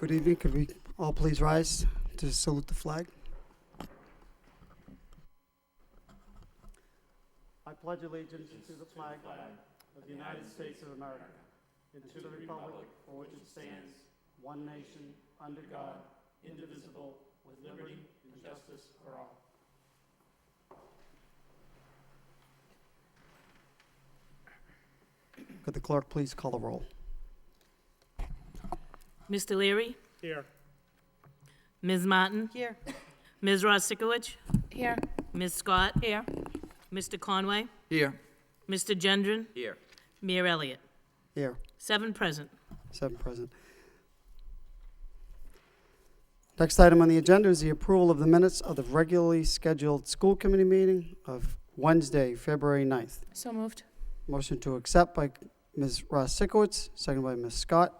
Good evening. Could we all please rise to salute the flag? I pledge allegiance to the flag of the United States of America and to the republic for which it stands, one nation, under God, indivisible, with liberty and justice for all. Could the clerk please call the roll? Mr. Leary? Here. Ms. Martin? Here. Ms. Rossikowicz? Here. Ms. Scott? Here. Mr. Conway? Here. Mr. Gendron? Here. Mayor Elliott? Here. 7 present. 7 present. Next item on the agenda is the approval of the minutes of the regularly scheduled school committee meeting of Wednesday, February 9th. So moved. Motion to accept by Ms. Ross-Sikowitz, second by Ms. Scott.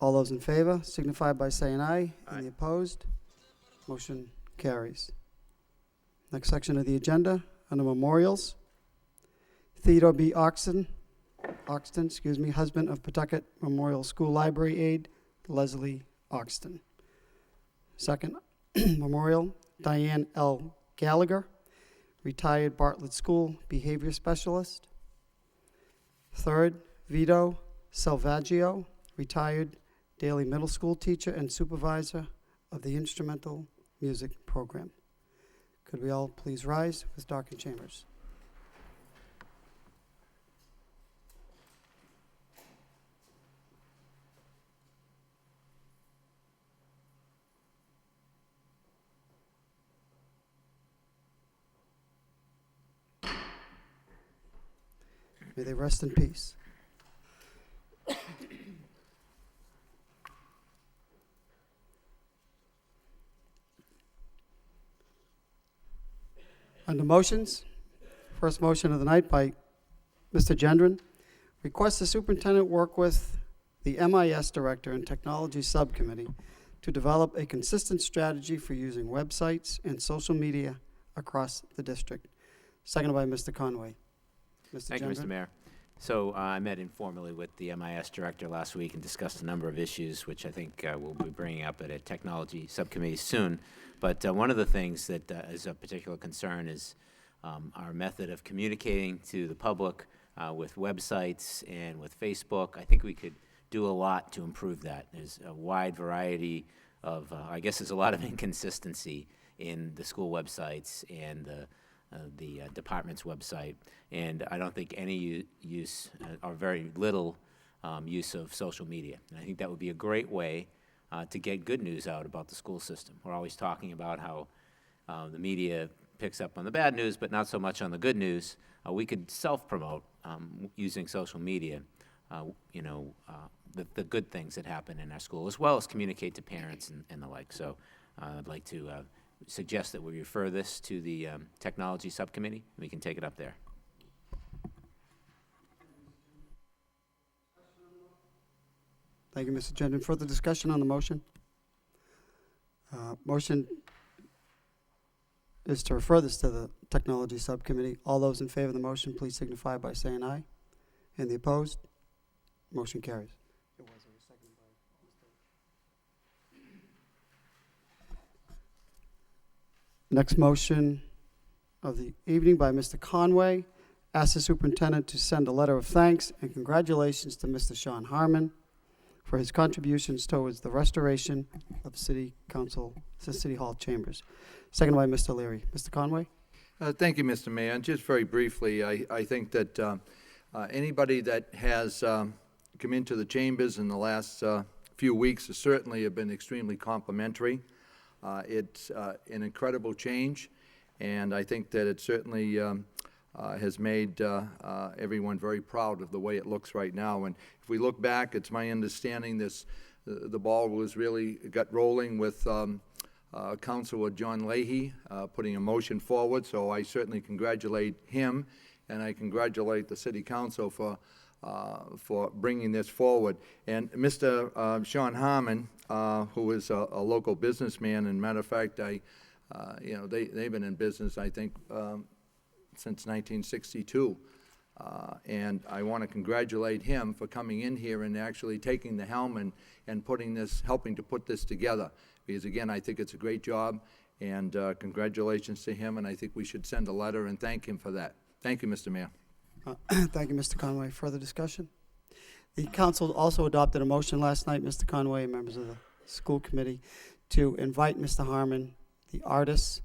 All those in favor signify by saying aye. Aye. Any opposed? Motion carries. Next section of the agenda, under memorials. Theodore B. Oxton, husband of Pawtucket Memorial School Library aide, Leslie Oxton. Second memorial, Diane L. Gallagher, retired Bartlett School behavior specialist. Third, Vito Salvaggio, retired Daly Middle School teacher and supervisor of the instrumental music program. Could we all please rise with Dr. Chambers? May they rest in peace. Under motions, first motion of the night by Mr. Gendron. Request the superintendent work with the MIS director and technology subcommittee to develop a consistent strategy for using websites and social media across the district. Seconded by Mr. Conway. Mr. Thank you, Gendron? Mr. Mayor. So I met informally with the MIS director last week and discussed a number of issues, which I think we'll be bringing up at a technology subcommittee soon. But one of the things that is of particular concern is our method of communicating to the public with websites and with Facebook. I think we could do a lot to improve that. There's a wide variety of, I guess there's a lot of inconsistency in the school websites and the department's website, and I don't think any use or very little use of social media. And I think that would be a great way to get good news out about the school system. We're always talking about how the media picks up on the bad news, but not so much on the good news. We could self-promote using social media, the good things that happen in our school, as well as communicate to parents and the like. So I'd like to suggest that we refer this to the technology subcommittee, and we can take it up there. Thank you, Mr. Gendron. Further discussion on the motion? Motion is to refer this to the technology subcommittee. All those in favor of the motion, please signify by saying aye. And the opposed? Motion carries. Next motion of the evening by Mr. Conway. Ask the superintendent to send a letter of thanks and congratulations to Mr. Sean Harmon for his contributions towards the restoration of City Hall chambers. Second by Mr. Leary. Mr. Conway? Thank you, Mr. Mayor. And just very briefly, I think that anybody that has come into the chambers in the last few weeks certainly have been extremely complimentary. It's an incredible change, and I think that it certainly has made everyone very proud of the way it looks right now. And if we look back, it's my understanding the ball was really got rolling with Councilor John Leahy putting a motion forward, so I certainly congratulate him, and I congratulate the City Council for bringing this forward. And Mr. Sean Harmon, who is a local businessman, and matter of fact, they've been in business, I think, since 1962. And I want to congratulate him for coming in here and actually taking the helm and helping to put this together. Because again, I think it's a great job, and congratulations to him, and I think we should send a letter and thank him for that. Thank you, Mr. Mayor. Thank you, Mr. Conway. Further discussion? The council also adopted a motion last night, Mr. Conway, and members of the school committee, to invite Mr. Harmon, the artists,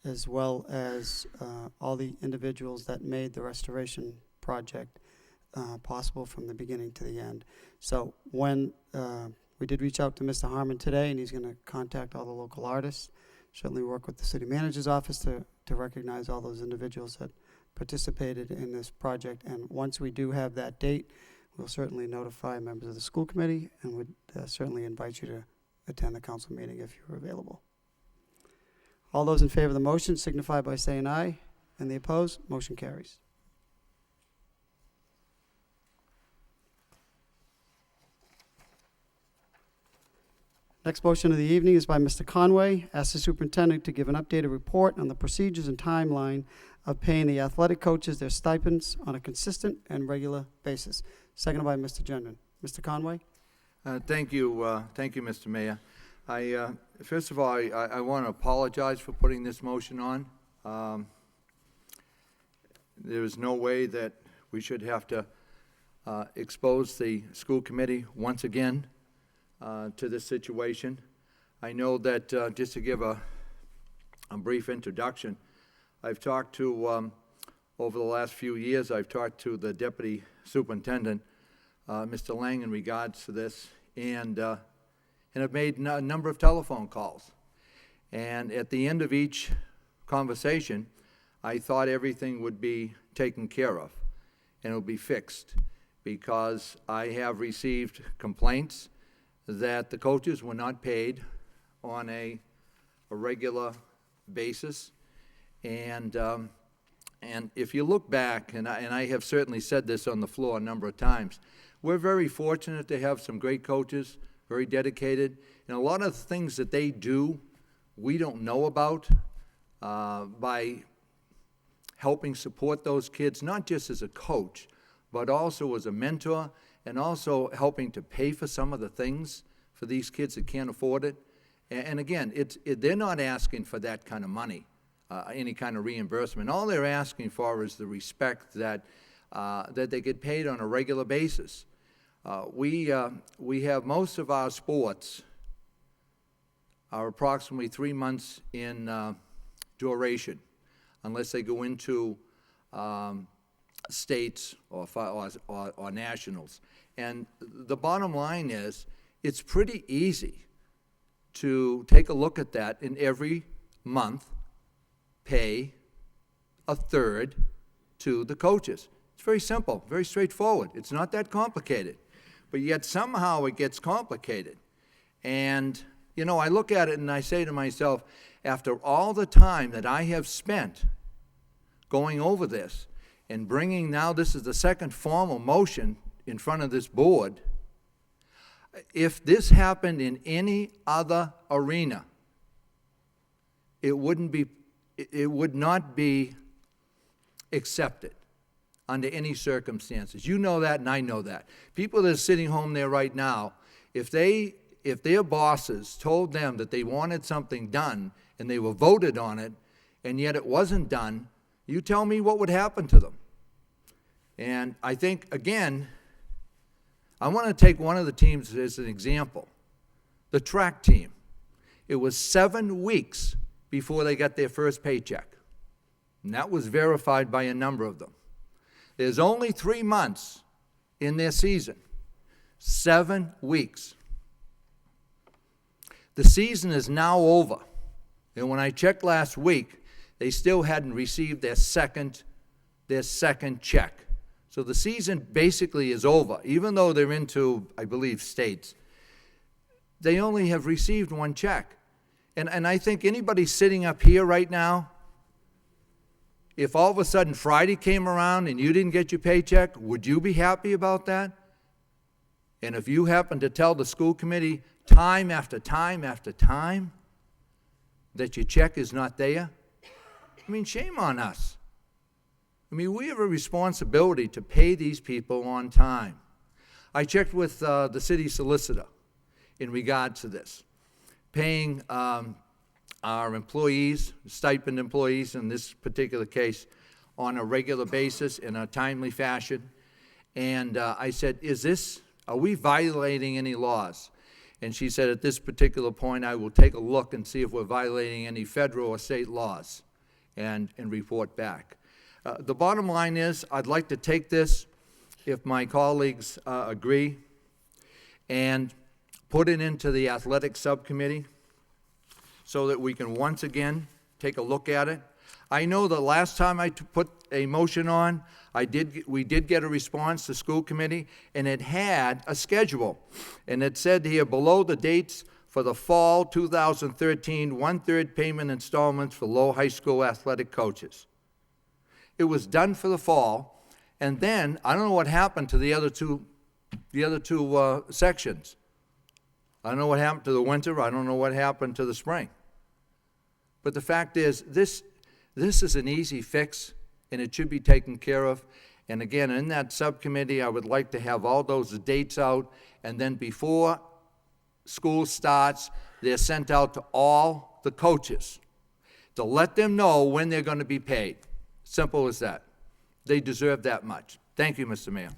as well as all the individuals that made the restoration project possible from the beginning to the end. So when we did reach out to Mr. Harmon today, and he's going to contact all the local artists, certainly work with the city manager's office to recognize all those individuals that participated in this project. And once we do have that date, we'll certainly notify members of the school committee and would certainly invite you to attend the council meeting if you're available. All those in favor of the motion signify by saying aye, and the opposed, motion carries. Next motion of the evening is by Mr. Conway. Ask the superintendent to give an updated report on the procedures and timeline of paying the athletic coaches their stipends on a consistent and regular basis. Seconded by Mr. Gendron. Mr. Conway? Thank you, Mr. Mayor. First of all, I want to apologize for putting this motion on. There is no way that we should have to expose the school committee once again to this situation. I know that, just to give a brief introduction, I've talked to, over the last few years, I've talked to the deputy superintendent, Mr. Lang, in regards to this, and I've made a number of telephone calls. And at the end of each conversation, I thought everything would be taken care of and it would be fixed, because I have received complaints that the coaches were not paid on a regular basis. And if you look back, and I have certainly said this on the floor a number of times, we're very fortunate to have some great coaches, very dedicated, and a lot of things that they do we don't know about by helping support those kids, not just as a coach, but also as a mentor, and also helping to pay for some of the things for these kids that can't afford it. And again, they're not asking for that kind of money, any kind of reimbursement. All they're asking for is the respect that they get paid on a regular basis. We have most of our sports are approximately 3 months in duration, unless they go into states or nationals. And the bottom line is, it's pretty easy to take a look at that and every month pay a third to the coaches. It's very simple, very straightforward. It's not that complicated. But yet somehow it gets complicated. And, you know, I look at it and I say to myself, after all the time that I have spent going over this and bringing, now this is the second formal motion in front of this board, if this happened in any other arena, it would not be accepted under any circumstances. You know that, and I know that. People that are sitting home there right now, if their bosses told them that they wanted something done and they were voted on it, and yet it wasn't done, you tell me what would happen to them. And I think, again, I want to take one of the teams as an example, the track team. It was 7 weeks before they got their first paycheck, and that was verified by a number of them. There's only 3 months in their season, 7 weeks. The season is now over, and when I checked last week, they still hadn't received their second check. So the season basically is over, even though they're into, I believe, states. They only have received 1 check. And I think anybody sitting up here right now, if all of a sudden Friday came around and you didn't get your paycheck, would you be happy about that? And if you happen to tell the school committee time after time after time that your check is not there, I mean, shame on us. I mean, we have a responsibility to pay these people on time. I checked with the city solicitor in regard to this, paying our employees, stipend employees in this particular case, on a regular basis in a timely fashion. And I said, are we violating any laws? And she said, at this particular point, I will take a look and see if we're violating any federal or state laws and report back. The bottom line is, I'd like to take this, if my colleagues agree, and put it into the athletic subcommittee so that we can once again take a look at it. I know the last time I put a motion on, we did get a response to school committee, and it had a schedule. And it said here below the dates for the fall 2013 1/3 payment installments for Lowell High School athletic coaches. It was done for the fall, and then I don't know what happened to the other two sections. I don't know what happened to the winter. I don't know what happened to the spring. But the fact is, this is an easy fix, and it should be taken care of. And again, in that subcommittee, I would like to have all those dates out, and then before school starts, they're sent out to all the coaches to let them know when they're going to be paid. Simple as that. They deserve that much. Thank you, Mr. Mayor.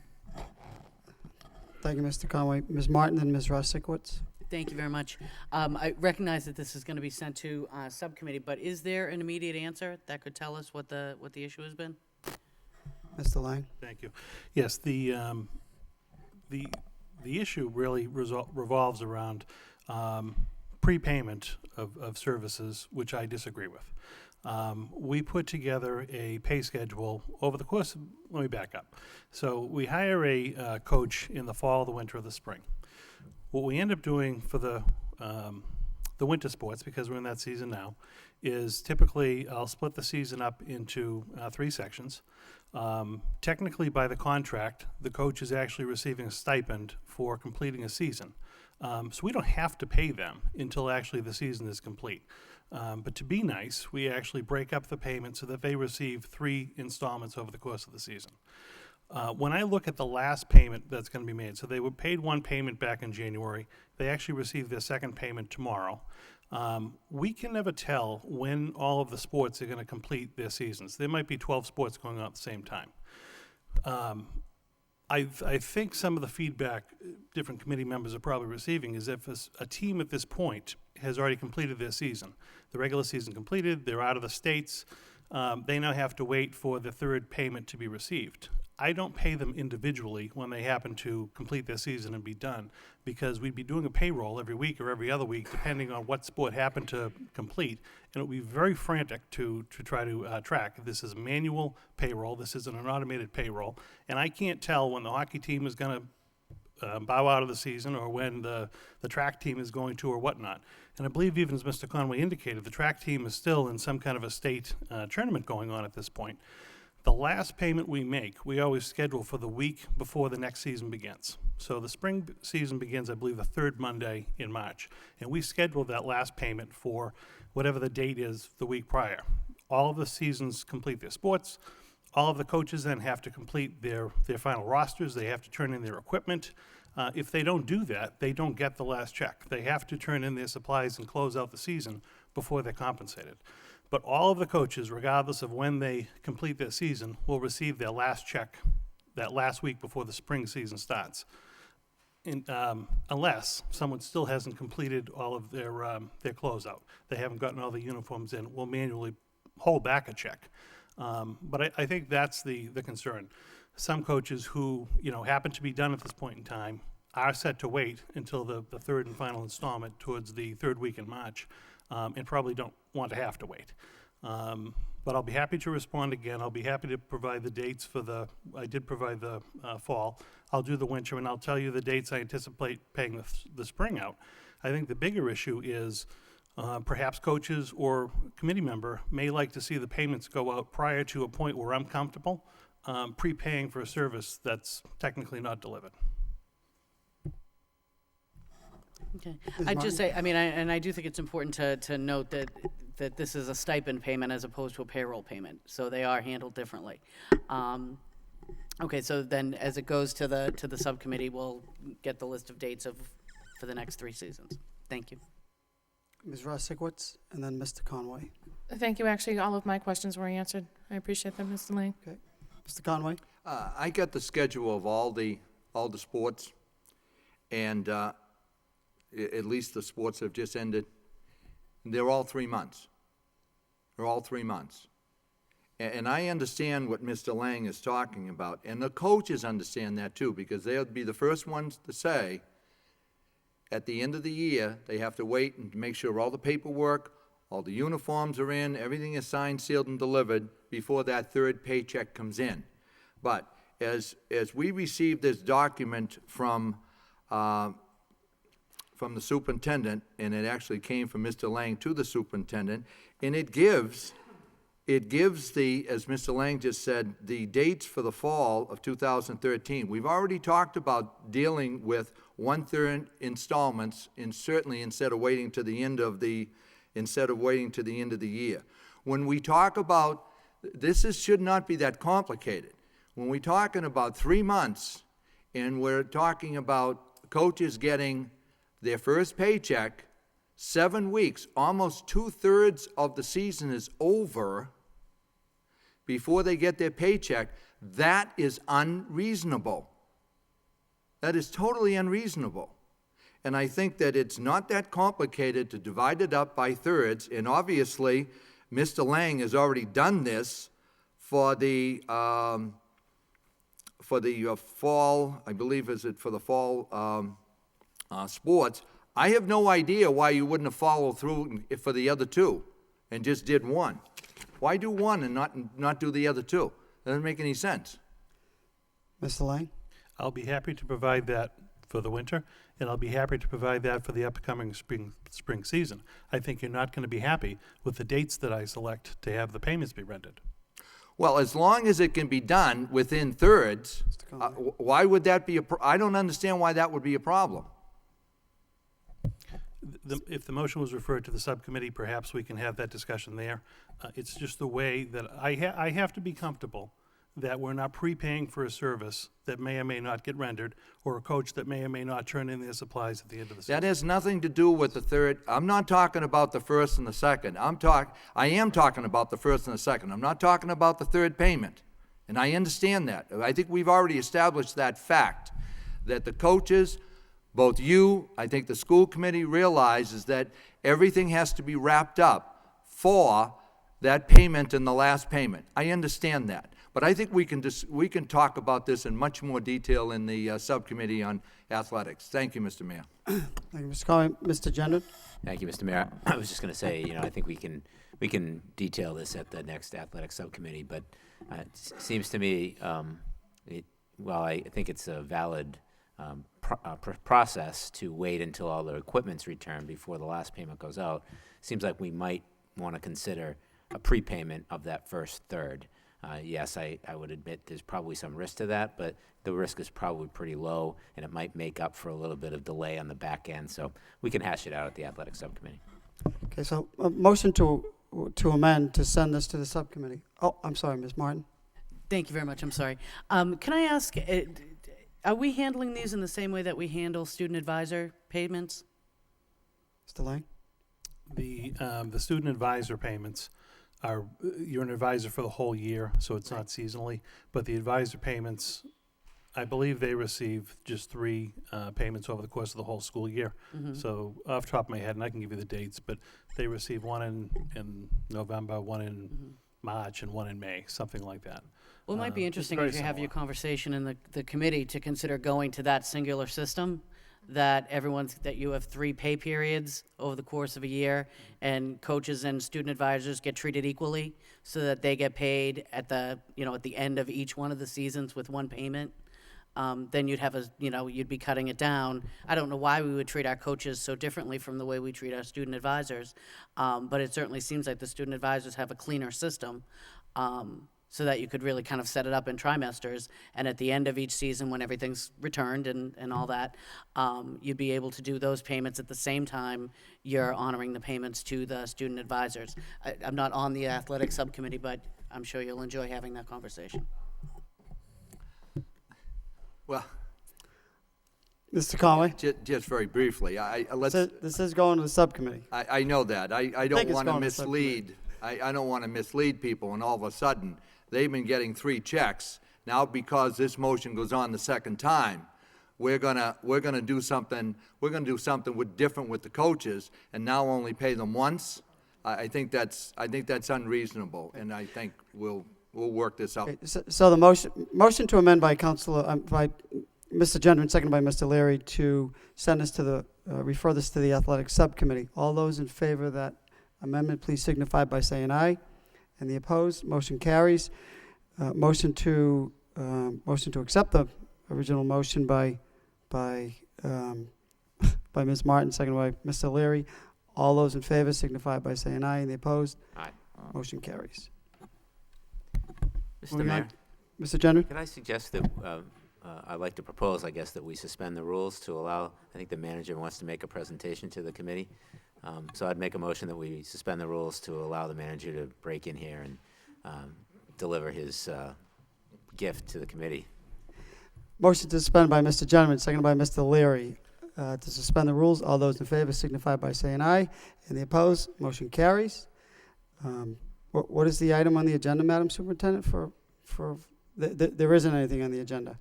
Thank you, Mr. Conway. Ms. Martin and Ms. Russikowitz. Thank you very much. I recognize that this is going to be sent to subcommittee, but is there an immediate answer that could tell us what the issue has been? Mr. Lang. Thank you. Yes, the issue really revolves around prepayment of services, which I disagree with. We put together a pay schedule over the course of, let me back up. So we hire a coach in the fall, the winter, or the spring. What we end up doing for the winter sports, because we're in that season now, is typically I'll split the season up into 3 sections. Technically, by the contract, the coach is actually receiving a stipend for completing a season. So we don't have to pay them until actually the season is complete. But to be nice, we actually break up the payment so that they receive 3 installments over the course of the season. When I look at the last payment that's going to be made, so they were paid one payment back in January. They actually received their second payment tomorrow. We can never tell when all of the sports are going to complete their seasons. There might be 12 sports going on at the same time. I think some of the feedback different committee members are probably receiving is if a team at this point has already completed their season, the regular season completed, they're out of the states, they now have to wait for the third payment to be received. I don't pay them individually when they happen to complete their season and be done, because we'd be doing a payroll every week or every other week, depending on what sport happened to complete, and it would be very frantic to try to track. This is manual payroll. This isn't an automated payroll, and I can't tell when the hockey team is going to bow out of the season or when the track team is going to or whatnot. And I believe, even as Mr. Conway indicated, the track team is still in some kind of a state tournament going on at this point. The last payment we make, we always schedule for the week before the next season begins. So the spring season begins, I believe, the 3rd Monday in March. And we schedule that last payment for whatever the date is the week prior. All of the seasons complete their sports. All of the coaches then have to complete their final rosters. They have to turn in their equipment. If they don't do that, they don't get the last check. They have to turn in their supplies and close out the season before they're compensated. But all of the coaches, regardless of when they complete their season, will receive their last check that last week before the spring season starts. Unless someone still hasn't completed all of their closeout. They haven't gotten all the uniforms in. We'll manually hold back a check. But I think that's the concern. Some coaches who happen to be done at this point in time are set to wait until the 3rd and final installment towards the 3rd week in March, and probably don't want to have to wait. But I'll be happy to respond again. I'll be happy to provide the dates I did provide the fall. I'll do the winter, and I'll tell you the dates I anticipate paying the spring out. I think the bigger issue is perhaps coaches or committee member may like to see the payments go out prior to a point where I'm comfortable prepaying for a service that's technically not delivered. Okay. Ms. I'd just say, I mean, I do think it's important to note that that this is a stipend payment as opposed to a payroll payment, so they are handled differently. Okay, so then as it goes to the subcommittee, we'll get the list of dates for the next 3 seasons. Thank you. Ms. Russikowitz, and then Mr. Conway. Thank you. Actually, all of my questions were answered. I appreciate that, Mr. Lang. Okay. Mr. Conway? I got the schedule of all the sports, and at least the sports have just ended. They're all 3 months. They're all 3 months. And I understand what Mr. Lang is talking about, and the coaches understand that too, because they'll be the first ones to say, at the end of the year, they have to wait and make sure all the paperwork, all the uniforms are in, everything is signed, sealed, and delivered before that third paycheck comes in. But as we received this document from the superintendent, and it actually came from Mr. Lang to the superintendent, and it gives the, as Mr. Lang just said, the dates for the fall of 2013. We've already talked about dealing with 1/3 installments, and certainly instead of waiting to the end of the year. When we talk about, should not be that complicated. When we're talking about 3 months, and we're talking about coaches getting their first paycheck, 7 weeks, almost 2/3 of the season is over before they get their paycheck, that is unreasonable. That is totally unreasonable. And I think that it's not that complicated to divide it up by thirds, and obviously, Mr. Lang has already done this for the fall, I believe, for the fall sports. I have no idea why you wouldn't have followed through for the other 2 and just did 1. Why do 1 and not do the other 2? Doesn't make any sense. Mr. Lang? I'll be happy to provide that for the winter, and I'll be happy to provide that for the upcoming spring season. I think you're not going to be happy with the dates that I select to have the payments be rendered. Well, as long as it can be done within thirds, why would that be I don't understand why that would be a problem. If the motion was referred to the subcommittee, perhaps we can have that discussion there. It's just the way that I have to be comfortable that we're not prepaying for a service that may or may not get rendered, or a coach that may or may not turn in their supplies at the end of the season. That has nothing to do with the third. I'm not talking about the first and the second. I am talking about the first and the second. I'm not talking about the third payment. And I understand that. I think we've already established that fact, that the coaches, both you, I think the school committee realizes that everything has to be wrapped up for that payment and the last payment. I understand that. But I think we can talk about this in much more detail in the subcommittee on athletics. Thank you, Mr. Mayor. Thank you, Mr. Conway. Mr. Gendron? Thank you, Mr. Mayor. I was just going to say, I think we can detail this at the next athletic subcommittee, but it seems to me, while I think it's a valid process to wait until all the equipment's returned before the last payment goes out, seems like we might want to consider a prepayment of that first third. Yes, I would admit there's probably some risk to that, but the risk is probably pretty low, and it might make up for a little bit of delay on the back end. So we can hash it out at the athletic subcommittee. Okay, so a motion to amend to send this to the subcommittee. Oh, I'm sorry, Ms. Martin. Thank you very much. I'm sorry. Can I ask, are we handling these in the same way that we handle student advisor payments? Mr. Lang? The student advisor payments are, you're an advisor for the whole year, so it's not seasonally. But the advisor payments, I believe they receive just 3 payments over the course of the whole school year. So off the top of my head, and I can give you the dates, but they receive 1 in November, 1 in March, and 1 in May, something like that. Well, it might be interesting very as you have your similar. conversation in the committee to consider going to that singular system, that you have 3 pay periods over the course of a year, and coaches and student advisors get treated equally, so that they get paid at the end of each one of the seasons with 1 payment. Then you'd have you'd be cutting it down. I don't know why we would treat our coaches so differently from the way we treat our student advisors, but it certainly seems like the student advisors have a cleaner system. so that you could really kind of set it up in trimesters. And at the end of each season, when everything's returned and all that, you'd be able to do those payments at the same time you're honoring the payments to the student advisors. I'm not on the athletic subcommittee, but I'm sure you'll enjoy having that conversation. Well, Mr. Conway? just very briefly, let's. This is going to the subcommittee. I know that. I think don't it's want to going to subcommittee. mislead. I don't want to mislead people, and all of a sudden, they've been getting 3 checks. Now, because this motion goes on the second time, we're gonna do something different with the coaches, and now only pay them once. I think that's unreasonable, and I think we'll work this out. Okay, so the motion to amend by by Mr. Gendron, seconded by Mr. Leary, to send us to the, refer this to the athletic subcommittee. All those in favor of that amendment, please signify by saying aye. And the opposed, motion carries. Motion to accept the original motion by Ms. Martin, seconded by Mr. Leary. All those in favor signify by saying aye. And the opposed, Aye. motion carries. Mr. Moving on. Mayor, Mr. Gendron? could I suggest that, I'd like to propose, I guess, that we suspend the rules to allow, I think the manager wants to make a presentation to the committee. So I'd make a motion that we suspend the rules to allow the manager to break in here and deliver his gift to the committee. Motion to suspend by Mr. Gendron, seconded by Mr. Leary. To suspend the rules, all those in favor signify by saying aye. And the opposed, motion carries. What is the item on the agenda, Madam Superintendent, there isn't anything on the agenda,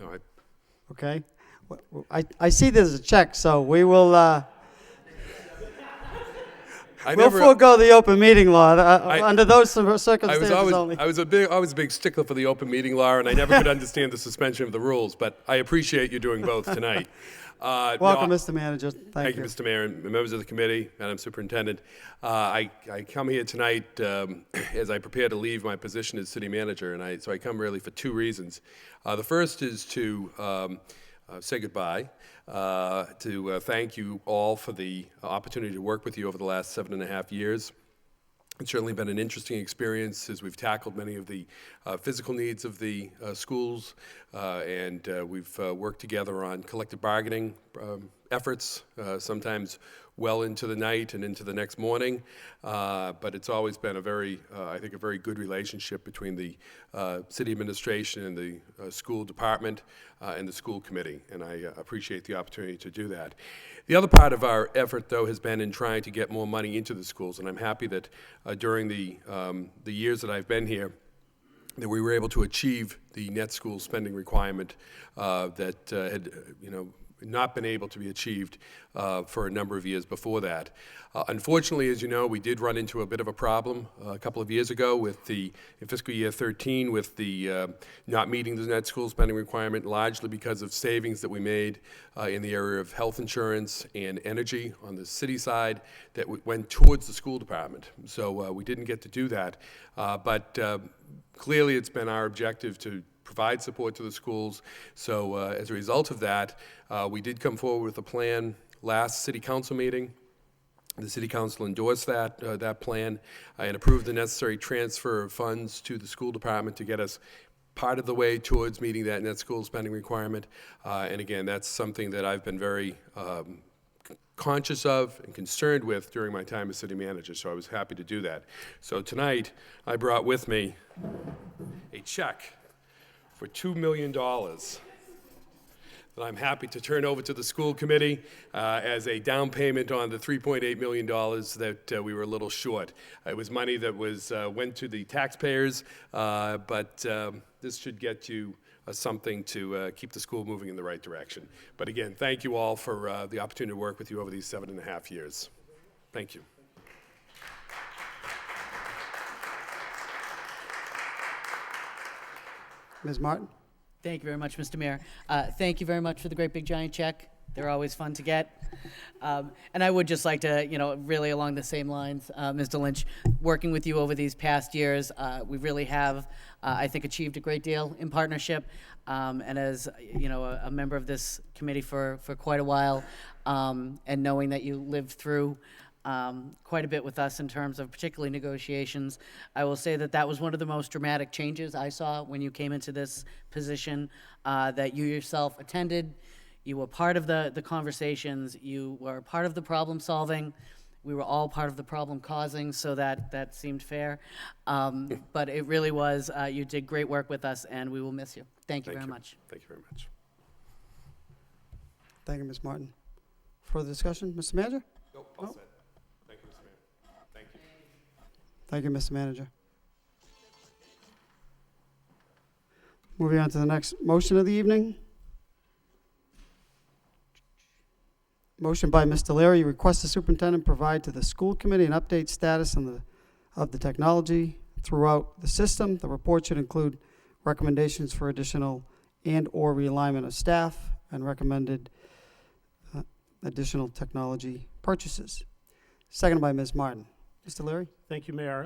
All right. okay? I see there's a check, so we will, we'll forego the open meeting law under those circumstances only. I was a big stickler for the open meeting law, and I never could understand the suspension of the rules, but I appreciate you doing both tonight. Welcome, Mr. Manager. Thank you. Mr. Mayor, and members of the committee, Madam Superintendent. I come here tonight as I prepare to leave my position as city manager, and so I come really for 2 reasons. The first is to say goodbye, to thank you all for the opportunity to work with you over the last 7.5 years. It's certainly been an interesting experience as we've tackled many of the physical needs of the schools, and we've worked together on collective bargaining efforts, sometimes well into the night and into the next morning. But it's always been I think, a very good relationship between the city administration and the school department and the school committee, and I appreciate the opportunity to do that. The other part of our effort, though, has been in trying to get more money into the schools, and I'm happy that during the years that I've been here, that we were able to achieve the net school spending requirement that had, not been able to be achieved for a number of years before that. Unfortunately, as you know, we did run into a bit of a problem a couple of years ago with in fiscal year 13 with the not meeting the net school spending requirement, largely because of savings that we made in the area of health insurance and energy on the city side that went towards the school department. So we didn't get to do that. But clearly it's been our objective to provide support to the schools. So as a result of that, we did come forward with a plan last city council meeting. The city council endorsed that plan and approved the necessary transfer of funds to the school department to get us part of the way towards meeting that net school spending requirement. And again, that's something that I've been very conscious of and concerned with during my time as city manager, so I was happy to do that. So tonight, I brought with me a check for $2 million that I'm happy to turn over to the school committee as a down payment on the $3.8 million that we were a little short. It was money that went to the taxpayers, but this should get you something to keep the school moving in the right direction. But again, thank you all for the opportunity to work with you over these 7.5 years. Thank you. Ms. Martin? Thank you very much, Mr. Mayor. Thank you very much for the great big giant check. They're always fun to get. And I would just like to, really along the same lines, Mr. Lynch, working with you over these past years, we really have, I think, achieved a great deal in partnership. And as, a member of this committee for quite a while, and knowing that you lived through quite a bit with us in terms of particularly negotiations. I will say that that was one of the most dramatic changes I saw when you came into this position, that you yourself attended. You were part of the conversations. You were part of the problem solving. We were all part of the problem causing, so that seemed fair. But it really was, you did great work with us, and we will miss you. Thank you very much. Thank you very much. Thank you, Ms. Martin. Further discussion, Mr. Manager? Nope, all set. Thank you, Mr. Mayor. Thank you. Thank you, Mr. Manager. Moving on to the next motion of the evening. Motion by Mr. Leary, request the superintendent provide to the school committee an update status of the technology throughout the system. The report should include recommendations for additional and/or realignment of staff and recommended additional technology purchases. Seconded by Ms. Martin. Mr. Leary? Thank you, Mayor.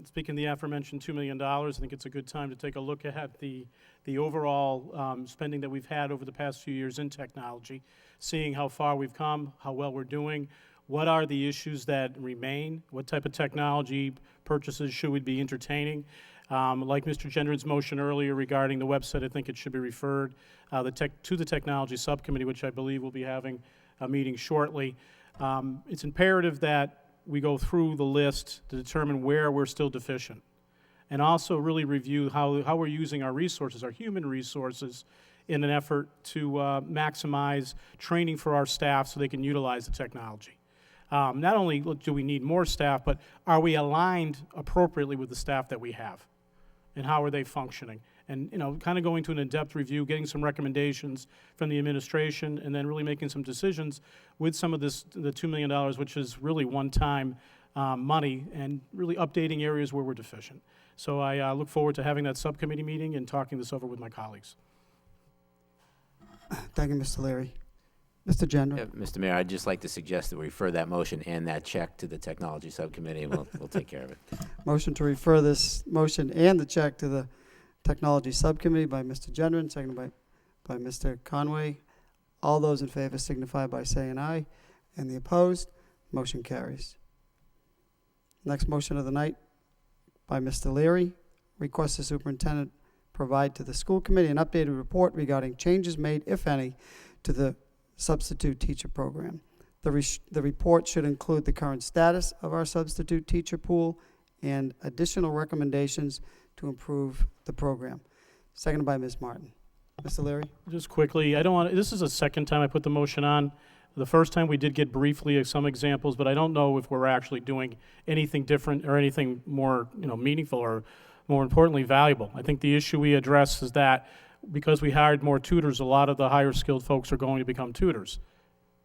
Speaking of the aforementioned $2 million, I think it's a good time to take a look at the overall spending that we've had over the past few years in technology, seeing how far we've come, how well we're doing, what are the issues that remain, what type of technology purchases should we be entertaining. Like Mr. Gendron's motion earlier regarding the website, I think it should be referred to the technology subcommittee, which I believe will be having a meeting shortly. It's imperative that we go through the list to determine where we're still deficient, and also really review how we're using our resources, our human resources, in an effort to maximize training for our staff so they can utilize the technology. Not only do we need more staff, but are we aligned appropriately with the staff that we have? And how are they functioning? And, kind of going to an in-depth review, getting some recommendations from the administration, and then really making some decisions with some of the $2 million, which is really one-time money, and really updating areas where we're deficient. So I look forward to having that subcommittee meeting and talking this over with my colleagues. Thank you, Mr. Leary. Mr. Gendron? Yeah, Mr. Mayor, I'd just like to suggest that we refer that motion and that check to the technology subcommittee, and we'll take care of it. Motion to refer this motion and the check to the Technology Subcommittee by Mr. Gendron, seconded by Mr. Conway. All those in favor signify by saying aye. And the opposed, motion carries. Next motion of the night by Mr. Leary. Request the superintendent provide to the school committee an updated report regarding changes made, if any, to the substitute teacher program. The report should include the current status of our substitute teacher pool and additional recommendations to improve the program. Seconded by Ms. Martin. Mr. Leary? Just quickly, this is the second time I put the motion on. The first time we did get briefly some examples, but I don't know if we're actually doing anything different or anything more, meaningful or more importantly, valuable. I think the issue we address is that because we hired more tutors, a lot of the higher skilled folks are going to become tutors,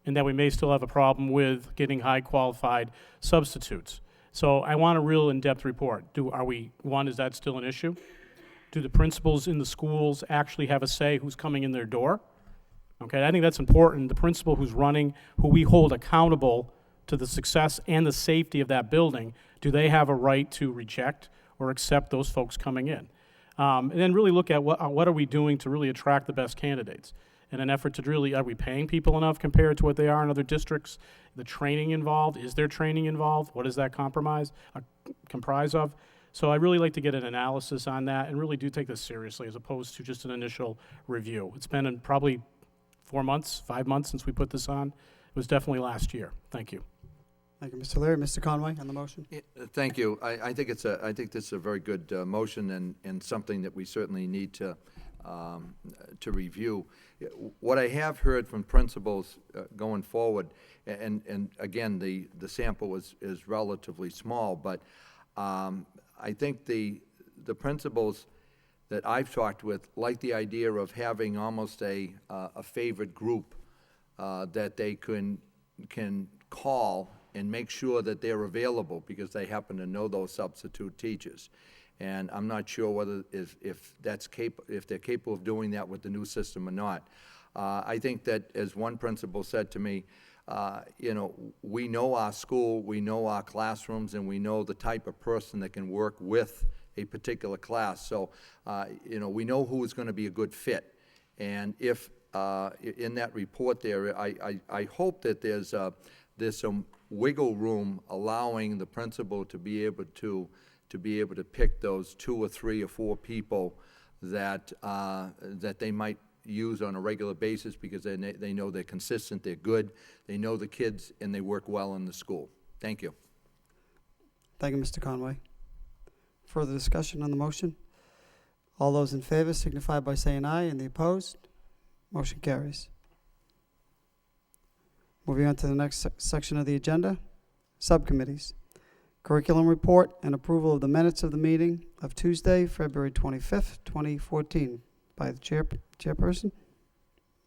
and that we may still have a problem with getting high qualified substitutes. So I want a real in-depth report. Is that still an issue? Do the principals in the schools actually have a say who's coming in their door? Okay, I think that's important. The principal who's running, who we hold accountable to the success and the safety of that building, do they have a right to reject or accept those folks coming in? And then really look at what are we doing to really attract the best candidates in an effort to really, are we paying people enough compared to what they are in other districts? The training involved, is there training involved? What does that comprise of? So I really like to get an analysis on that and really do take this seriously as opposed to just an initial review. It's been probably 5 months since we put this on. It was definitely last year. Thank you. Thank you, Mr. Leary. Mr. Conway on the motion? Thank you. I think this is a very good motion and something that we certainly need to review. What I have heard from principals going forward, and again, the sample is relatively small, but I think the principals that I've talked with like the idea of having almost a favorite group that they can call and make sure that they're available because they happen to know those substitute teachers. And I'm not sure whether if they're capable of doing that with the new system or not. I think that, as one principal said to me, we know our school, we know our classrooms, and we know the type of person that can work with a particular class. So, we know who is going to be a good fit. And if in that report there, I hope that there's there's some wiggle room allowing the principal to be able to pick those 2 or 3 or 4 people that, that they might use on a regular basis because they know they're consistent, they're good, they know the kids, and they work well in the school. Thank you. Thank you, Mr. Conway. Further discussion on the motion? All those in favor signify by saying aye, and the opposed? Motion carries. Moving on to the next section of the agenda, subcommittees. Curriculum report and approval of the minutes of the meeting of Tuesday, February 25th, 2014, by the chairperson,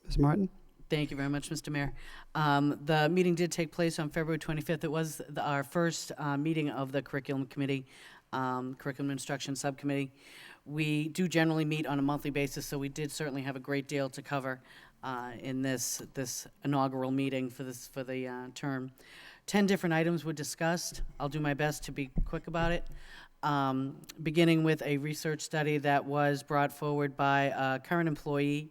Ms. Martin. Thank you very much, Mr. Mayor. The meeting did take place on February 25th. It was our first meeting of the curriculum committee, curriculum instruction subcommittee. We do generally meet on a monthly basis, so we did certainly have a great deal to cover in this inaugural meeting for the term. 10 different items were discussed. I'll do my best to be quick about it. Beginning with a research study that was brought forward by a current employee,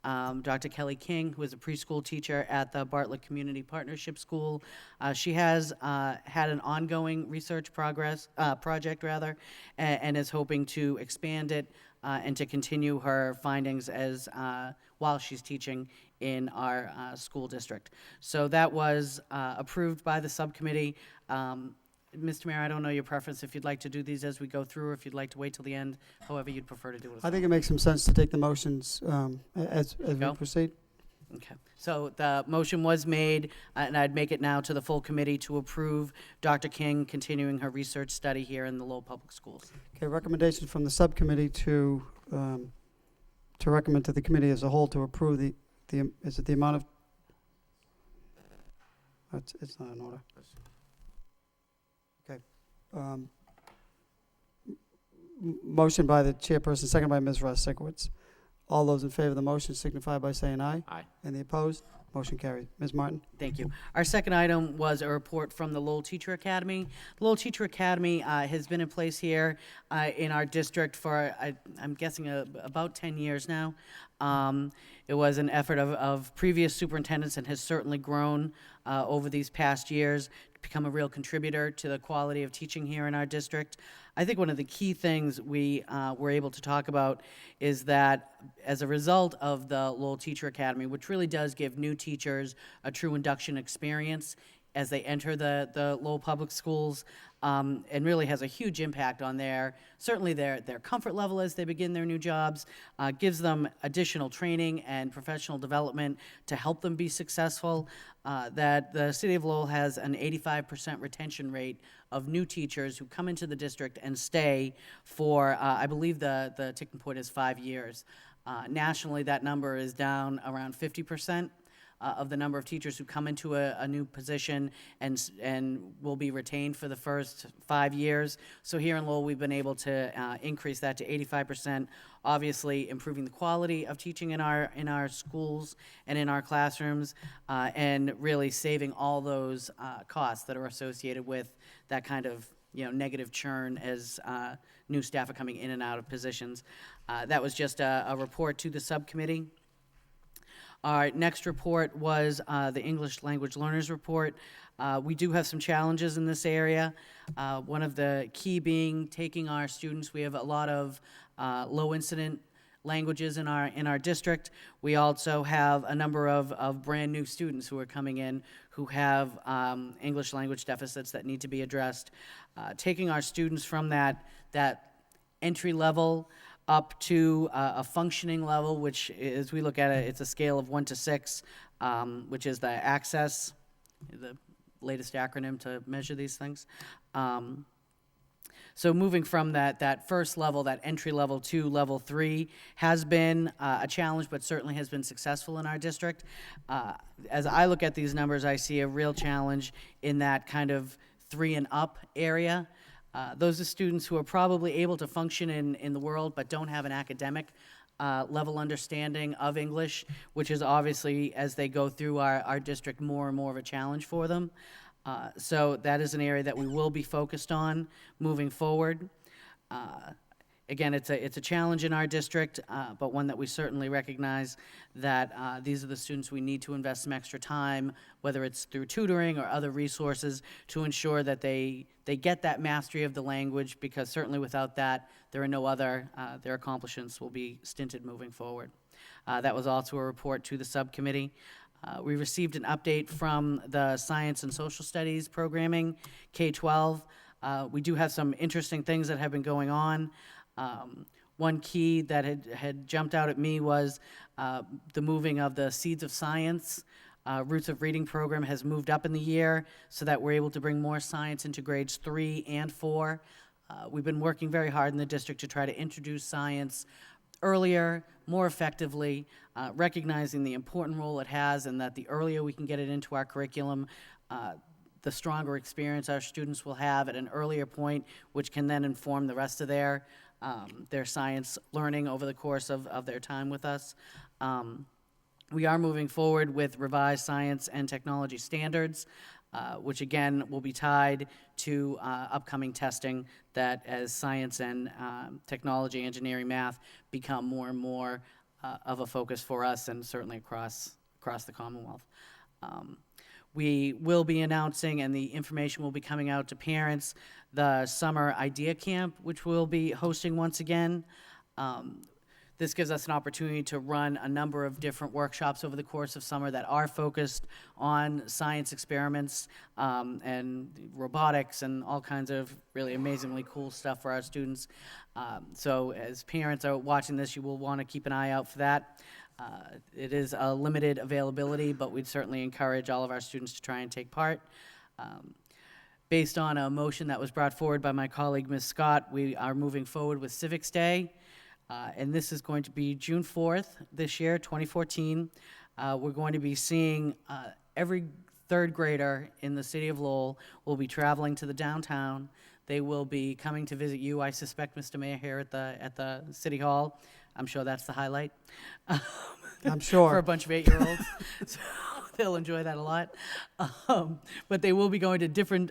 Dr. Kelly King, who is a preschool teacher at the Bartlett Community Partnership School. She has had an ongoing research project, and is hoping to expand it and to continue her findings as while she's teaching in our school district. So that was approved by the subcommittee. Mr. Mayor, I don't know your preference, if you'd like to do these as we go through, or if you'd like to wait till the end, however you'd prefer to do it. I think it makes some sense to take the motions as we Go. proceed. Okay, so the motion was made, and I'd make it now to the full committee to approve Dr. King continuing her research study here in the Lowell Public Schools. Okay, recommendation from the subcommittee to recommend to the committee as a whole to approve is it the amount of, it's not in order. Okay. Motion by the chairperson, second by Ms. Russ Sikowitz. All those in favor of the motion signify by saying aye. Aye. And the opposed? Motion carried. Ms. Martin? Thank you. Our second item was a report from the Lowell Teacher Academy. The Lowell Teacher Academy has been in place here in our district for, I'm guessing, about 10 years now. It was an effort of previous superintendents and has certainly grown over these past years to become a real contributor to the quality of teaching here in our district. I think one of the key things we were able to talk about is that as a result of the Lowell Teacher Academy, which really does give new teachers a true induction experience as they enter the Lowell Public Schools, and really has a huge impact on certainly their comfort level as they begin their new jobs, gives them additional training and professional development to help them be successful, that the city of Lowell has an 85% retention rate of new teachers who come into the district and stay for, I believe the tipping point is 5 years. Nationally, that number is down around 50%. Of the number of teachers who come into a new position and will be retained for the first 5 years. So here in Lowell, we've been able to increase that to 85%, obviously improving the quality of teaching in our schools and in our classrooms, and really saving all those costs that are associated with that kind of negative churn as new staff are coming in and out of positions. That was just a report to the subcommittee. Our next report was the English Language Learners Report. We do have some challenges in this area. One of the key being taking our students. We have a lot of low incident languages in our district. We also have a number of brand new students who are coming in who have English language deficits that need to be addressed. Taking our students from that entry level up to a functioning level, which, as we look at it, it's a scale of 1 to 6, which is the access, the latest acronym to measure these things. So moving from that first level, that entry level, to level 3 has been a challenge, but certainly has been successful in our district. As I look at these numbers, I see a real challenge in that kind of 3 and up area. Those are students who are probably able to function in the world but don't have an academic level understanding of English, which is obviously, as they go through our district, more and more of a challenge for them. So that is an area that we will be focused on moving forward. Again, it's a challenge in our district, but one that we certainly recognize that these are the students we need to invest some extra time, whether it's through tutoring or other resources, to ensure that they get that mastery of the language, because certainly without that, there are no other, their accomplishments will be stinted moving forward. That was also a report to the subcommittee. We received an update from the Science and Social Studies programming, K-12. We do have some interesting things that have been going on. One key that had jumped out at me was the moving of the Seeds of Science Roots of Reading program has moved up in the year so that we're able to bring more science into grades 3 and 4. We've been working very hard in the district to try to introduce science earlier, more effectively, recognizing the important role it has, and that the earlier we can get it into our curriculum, the stronger experience our students will have at an earlier point, which can then inform the rest of their science learning over the course of their time with us. We are moving forward with revised science and technology standards, which again will be tied to upcoming testing, that as science and technology, engineering, math become more and more of a focus for us, and certainly across the Commonwealth. We will be announcing, and the information will be coming out to parents, the Summer Idea Camp, which we'll be hosting once again. This gives us an opportunity to run a number of different workshops over the course of summer that are focused on science experiments and robotics and all kinds of really amazingly cool stuff for our students. So as parents are watching this, you will want to keep an eye out for that. It is a limited availability, but we'd certainly encourage all of our students to try and take part. Based on a motion that was brought forward by my colleague, Ms. Scott, we are moving forward with Civics Day, and this is going to be June 4th this year, 2014. We're going to be seeing every third grader in the city of Lowell will be traveling to the downtown. They will be coming to visit you, I suspect, Mr. Mayor, here at the City Hall. I'm sure that's the highlight. I'm sure. For a bunch of 8-year-olds. So they'll enjoy that a lot. But they will be going to different,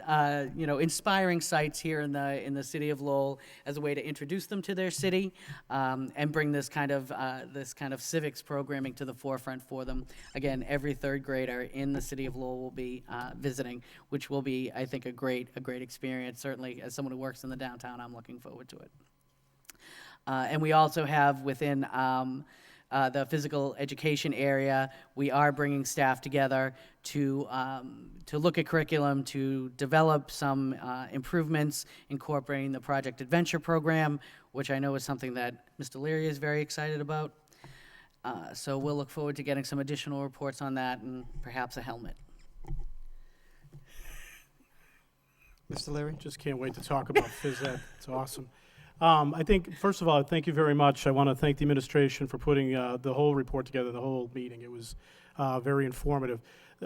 inspiring sites here in the city of Lowell as a way to introduce them to their city and bring this kind of civics programming to the forefront for them. Again, every third grader in the city of Lowell will be visiting, which will be, I think, a great experience. Certainly, as someone who works in the downtown, I'm looking forward to it. And we also have within the physical education area, we are bringing staff together to look at curriculum, to develop some improvements, incorporating the Project Adventure program, which I know is something that Mr. Leary is very excited about. So we'll look forward to getting some additional reports on that and perhaps a helmet. Mr. Leary? Just can't wait to talk about phys ed. It's awesome. I think, first of all, thank you very much. I want to thank the administration for putting the whole report together, the whole meeting. It was very informative.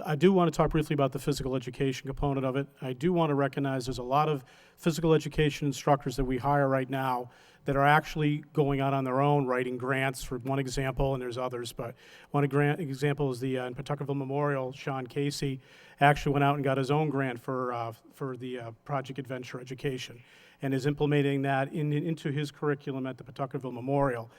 I do want to talk briefly about the physical education component of it. I do want to recognize there's a lot of physical education instructors that we hire right now that are actually going out on their own, writing grants, for one example, and there's others, but one example is the in Pawtuckaville Memorial, Sean Casey actually went out and got his own grant for the Project Adventure Education, and is implementing that into his curriculum at the Pawtuckaville Memorial.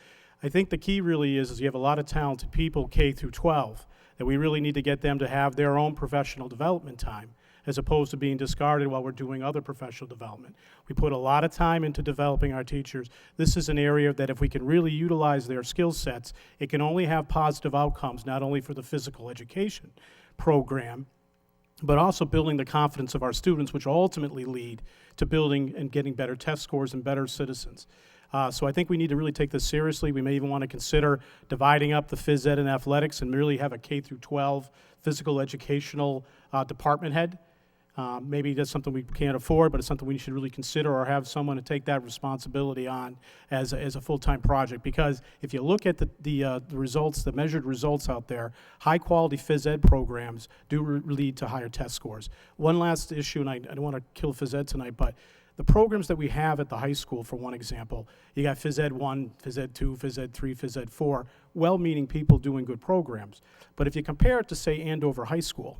I think the key really is you have a lot of talented people, K through 12, that we really need to get them to have their own professional development time, as opposed to being discarded while we're doing other professional development. We put a lot of time into developing our teachers. This is an area that if we can really utilize their skill sets, it can only have positive outcomes, not only for the physical education program, but also building the confidence of our students, which ultimately lead to building and getting better test scores and better citizens. So I think we need to really take this seriously. We may even want to consider dividing up the phys ed and athletics and really have a K through 12 physical educational department head. Maybe that's something we can't afford, but it's something we should really consider, or have someone to take that responsibility on as a full-time project. Because if you look at the results, the measured results out there, high-quality phys ed programs do lead to higher test scores. One last issue, and I don't want to kill phys ed tonight, but the programs that we have at the high school, for one example, you got phys ed 1, phys ed 2, phys ed 3, phys ed 4, well-meaning people doing good programs. But if you compare it to, say, Andover High School,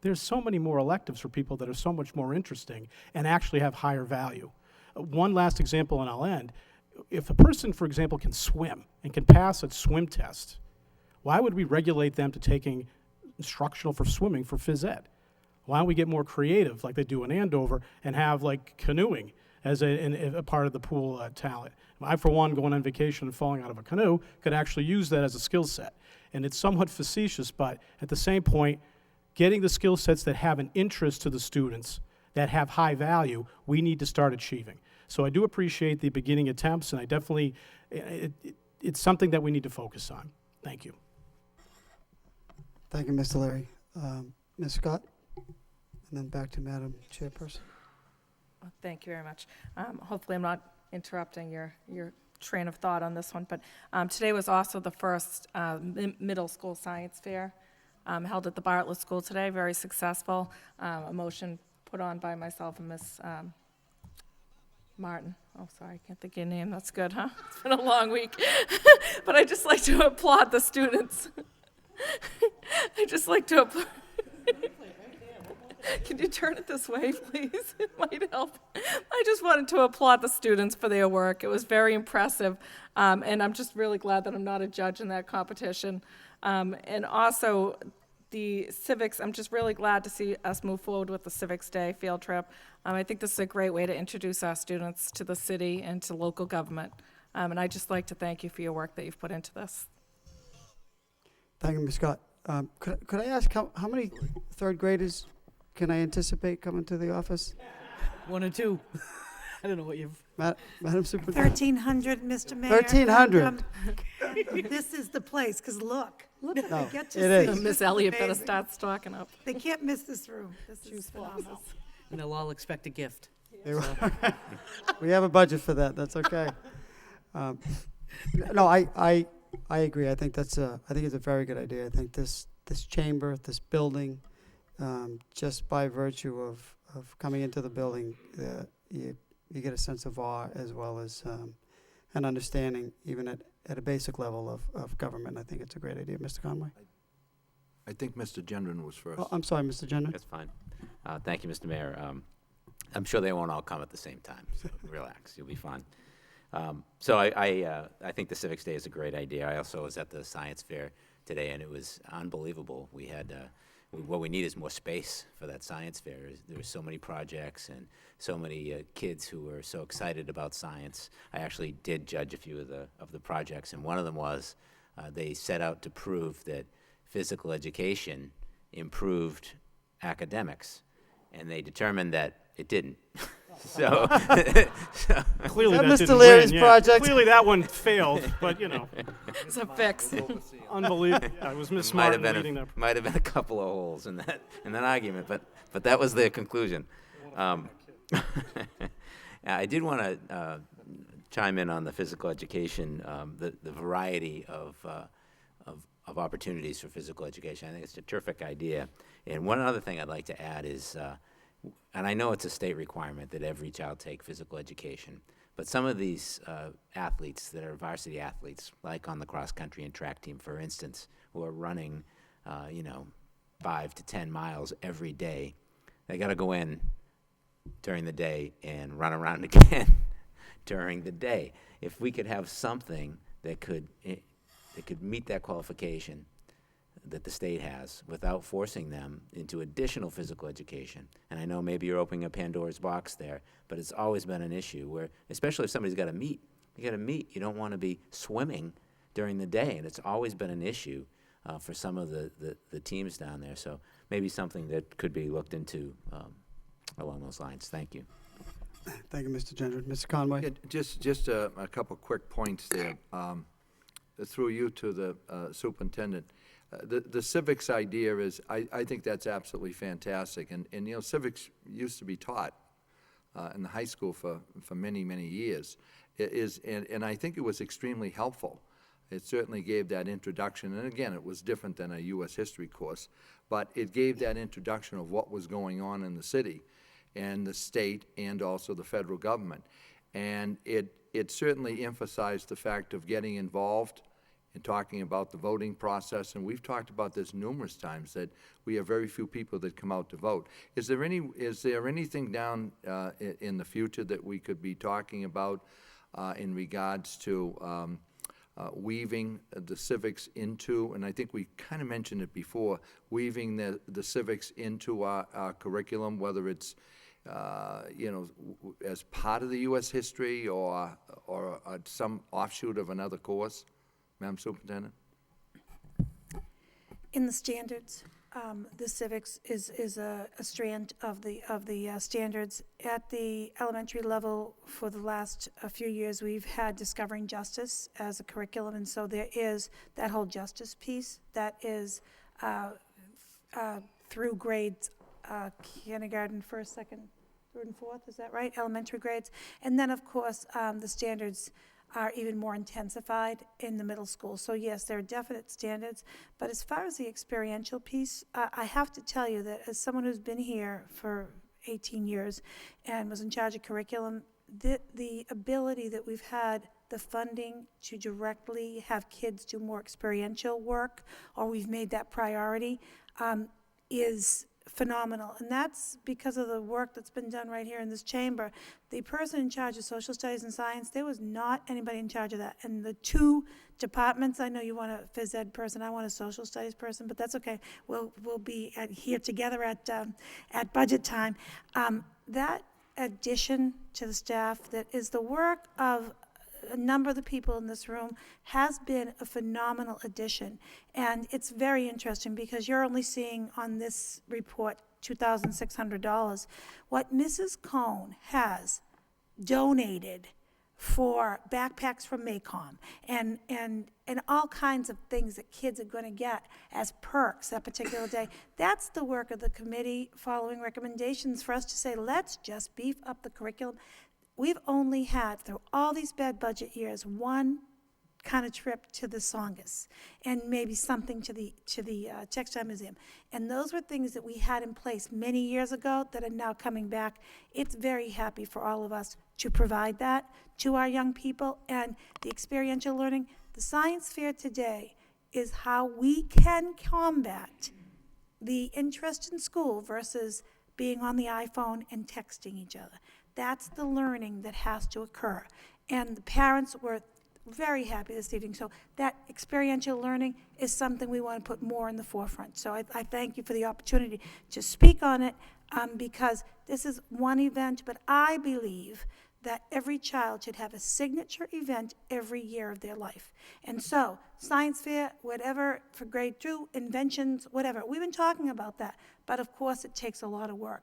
there's so many more electives for people that are so much more interesting and actually have higher value. One last example, and I'll end. if a person, for example, can swim and can pass a swim test, why would we regulate them to taking instructional for swimming for phys ed? Why don't we get more creative like they do in Andover and have like canoeing as a part of the pool talent? I, for one, going on vacation and falling out of a canoe, could actually use that as a skill set. And it's somewhat facetious, but at the same point, getting the skill sets that have an interest to the students, that have high value, we need to start achieving. So I do appreciate the beginning attempts, and I definitely, it's something that we need to focus on. Thank you. Thank you, Mr. Leary. Ms. Scott? And then back to Madam Chairperson. Well, thank you very much. Hopefully I'm not interrupting your train of thought on this one, but today was also the first middle school science fair held at the Bartlett School today, very successful. A motion put on by myself and Ms. Martin. Oh, sorry, I can't think of your name. That's good, huh? It's been a long week. But I'd just like to applaud the students. I'd just like to applaud. Can you turn it this way, please? It might help. I just wanted to applaud the students for their work. It was very impressive, and I'm just really glad that I'm not a judge in that competition. And also, the civics, I'm just really glad to see us move forward with the Civics Day field trip. I think this is a great way to introduce our students to the city and to local government. And I'd just like to thank you for your work that you've put into this. Thank you, Ms. Scott. Could I ask how many third graders can I anticipate coming to the office? 1 or 2. I don't know what you've... Madam Superintendent? 1,300, Mr. Mayor. 1,300. This is the place, because look what No, they get to it see. is. Miss This Elliott is better amazing. start stocking up. They can't miss this room. This is phenomenal. And they'll all expect a gift. We have a budget for that. That's okay. No, I agree. I think it's a very good idea. I think this chamber, this building, just by virtue of coming into the building, you get a sense of awe as well as an understanding, even at a basic level of government. I think it's a great idea. Mr. Conway? I think Mr. Gendron was first. Oh, I'm sorry, Mr. Jenner. That's fine. Thank you, Mr. Mayor. I'm sure they won't all come at the same time, so relax, you'll be fine. So I think the Civics Day is a great idea. I also was at the science fair today, and it was unbelievable. We had, what we need is more space for that science fair. There were so many projects and so many kids who were so excited about science. I actually did judge a few of the projects, and one of them was they set out to prove that physical education improved academics, and they determined that it didn't. So Clearly Is that that Mr. didn't Leary's win, yeah. project? Clearly that one failed, but you know, It's a fix. unbelievable. Yeah, it was Miss might have Martin leading been that. might have been a couple of holes in that argument, but that was their conclusion. I did want to chime in on the physical education, the variety of opportunities for physical education. I think it's a terrific idea. And one other thing I'd like to add is, and I know it's a state requirement that every child take physical education, but some of these athletes that are varsity athletes, like on the cross-country and track team, for instance, who are running, 5 to 10 miles every day, they got to go in during the day and run around again during the day. If we could have something that could meet that qualification that the state has without forcing them into additional physical education. And I know maybe you're opening a Pandora's box there, but it's always been an issue where, especially if somebody's got to meet, you don't want to be swimming during the day, and it's always been an issue for some of the teams down there. So maybe something that could be looked into along those lines. Thank you. Thank you, Mr. Gendron. Mr. Conway? Yeah, just a couple quick points there. Through you to the superintendent. The civics idea is, I think that's absolutely fantastic. And civics used to be taught in the high school for many, many years. And I think it was extremely helpful. It certainly gave that introduction. And again, it was different than a U.S. history course. But it gave that introduction of what was going on in the city and the state and also the federal government. And it certainly emphasized the fact of getting involved and talking about the voting process, and we've talked about this numerous times, that we have very few people that come out to vote. Is there anything down in the future that we could be talking about in regards to weaving the civics into, and I think we kind of mentioned it before, weaving the civics into our curriculum, whether it's, as part of the U.S. history or some offshoot of another course. Madam Superintendent? In the standards, the civics is a strand of the standards. At the elementary level, for the last few years, we've had Discovering Justice as a curriculum, and so there is that whole justice piece that is through grades, kindergarten, first, second, third, and fourth, is that right? Elementary grades. And then, of course, the standards are even more intensified in the middle school. So yes, there are definite standards, but as far as the experiential piece, I have to tell you that as someone who's been here for 18 years and was in charge of curriculum, the ability that we've had, the funding to directly have kids do more experiential work, or we've made that priority, is phenomenal. And that's because of the work that's been done right here in this chamber. The person in charge of social studies and science, there was not anybody in charge of that. And the two departments, I know you want a phys ed person, I want a social studies person, but that's okay. We'll be here together at budget time. That addition to the staff, that is the work of a number of the people in this room, has been a phenomenal addition. And it's very interesting because you're only seeing on this report $2,600. What Mrs. Cohn has donated for backpacks from MACOM and all kinds of things that kids are going to get as perks that particular day, that's the work of the committee following recommendations for us to say, let's just beef up the curriculum. We've only had, through all these bad budget years, one kind of trip to the Songus and maybe something to the Textile Museum. And those were things that we had in place many years ago that are now coming back. It's very happy for all of us to provide that to our young people. And the experiential learning, the science fair today is how we can combat the interest in school versus being on the iPhone and texting each other. That's the learning that has to occur. And the parents were very happy this evening. So that experiential learning is something we want to put more in the forefront. So I thank you for the opportunity to speak on it because this is one event, but I believe that every child should have a signature event every year of their life. And so science fair, whatever, for grade 2, inventions, whatever. We've been talking about that, but of course it takes a lot of work.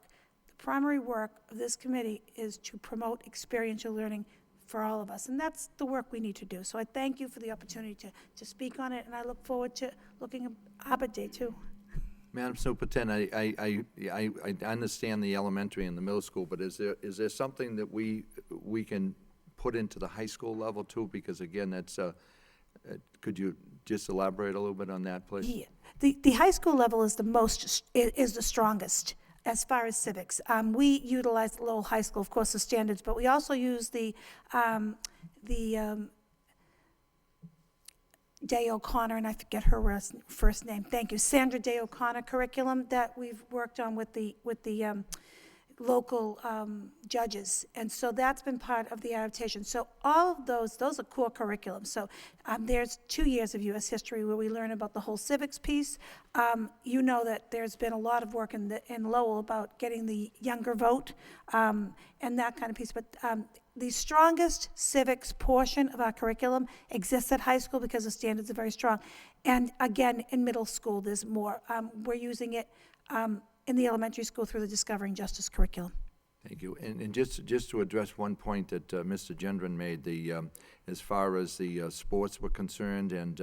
Primary work of this committee is to promote experiential learning for all of us, and that's the work we need to do. So I thank you for the opportunity to speak on it, and I look forward to looking at Arbor Day too. Madam Superintendent, I understand the elementary and the middle school, but is there something that we can put into the high school level too? Because again, that's could you just elaborate a little bit on that, please? Yeah. The high school level is the strongest as far as civics. We utilize Lowell High School, of course, the standards, but we also use the Day O'Connor, and I forget her first name. Thank you, Sandra Day O'Connor curriculum that we've worked on with the local judges, and so that's been part of the adaptation. So all of those are core curriculums. So there's 2 years of U.S. history where we learn about the whole civics piece. You know that there's been a lot of work in Lowell about getting the younger vote and that kind of piece. But the strongest civics portion of our curriculum exists at high school because the standards are very strong. And again, in middle school, there's more. We're using it in the elementary school through the Discovering Justice curriculum. Thank you. And just to address one point that Mr. Gendron made, as far as the sports were concerned, and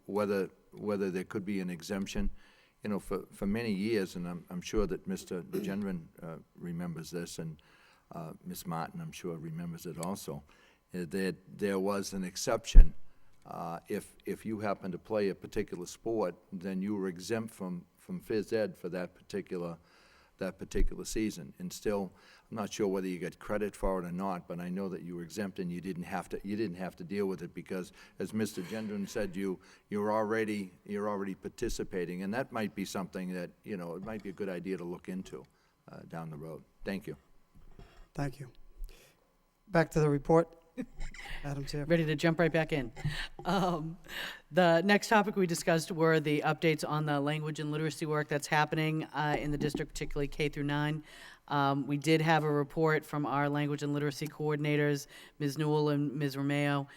whether there could be an exemption, for many years, and I'm sure that Mr. Gendron remembers this, and Ms. Martin, I'm sure, remembers it also, that there was an exception. If you happen to play a particular sport, then you were exempt from phys ed for that particular season. And still, I'm not sure whether you get credit for it or not, but I know that you were exempt and you didn't have to deal with it because, as Mr. Gendron said, you're already participating, and that might be something that it might be a good idea to look into down the road. Thank you. Thank you. Back to the report. Madam Chair. Ready to jump right back in. The next topic we discussed were the updates on the language and literacy work that's happening in the district, particularly K through 9. We did have a report from our language and literacy coordinators, Ms. Newell and Ms. Romeo.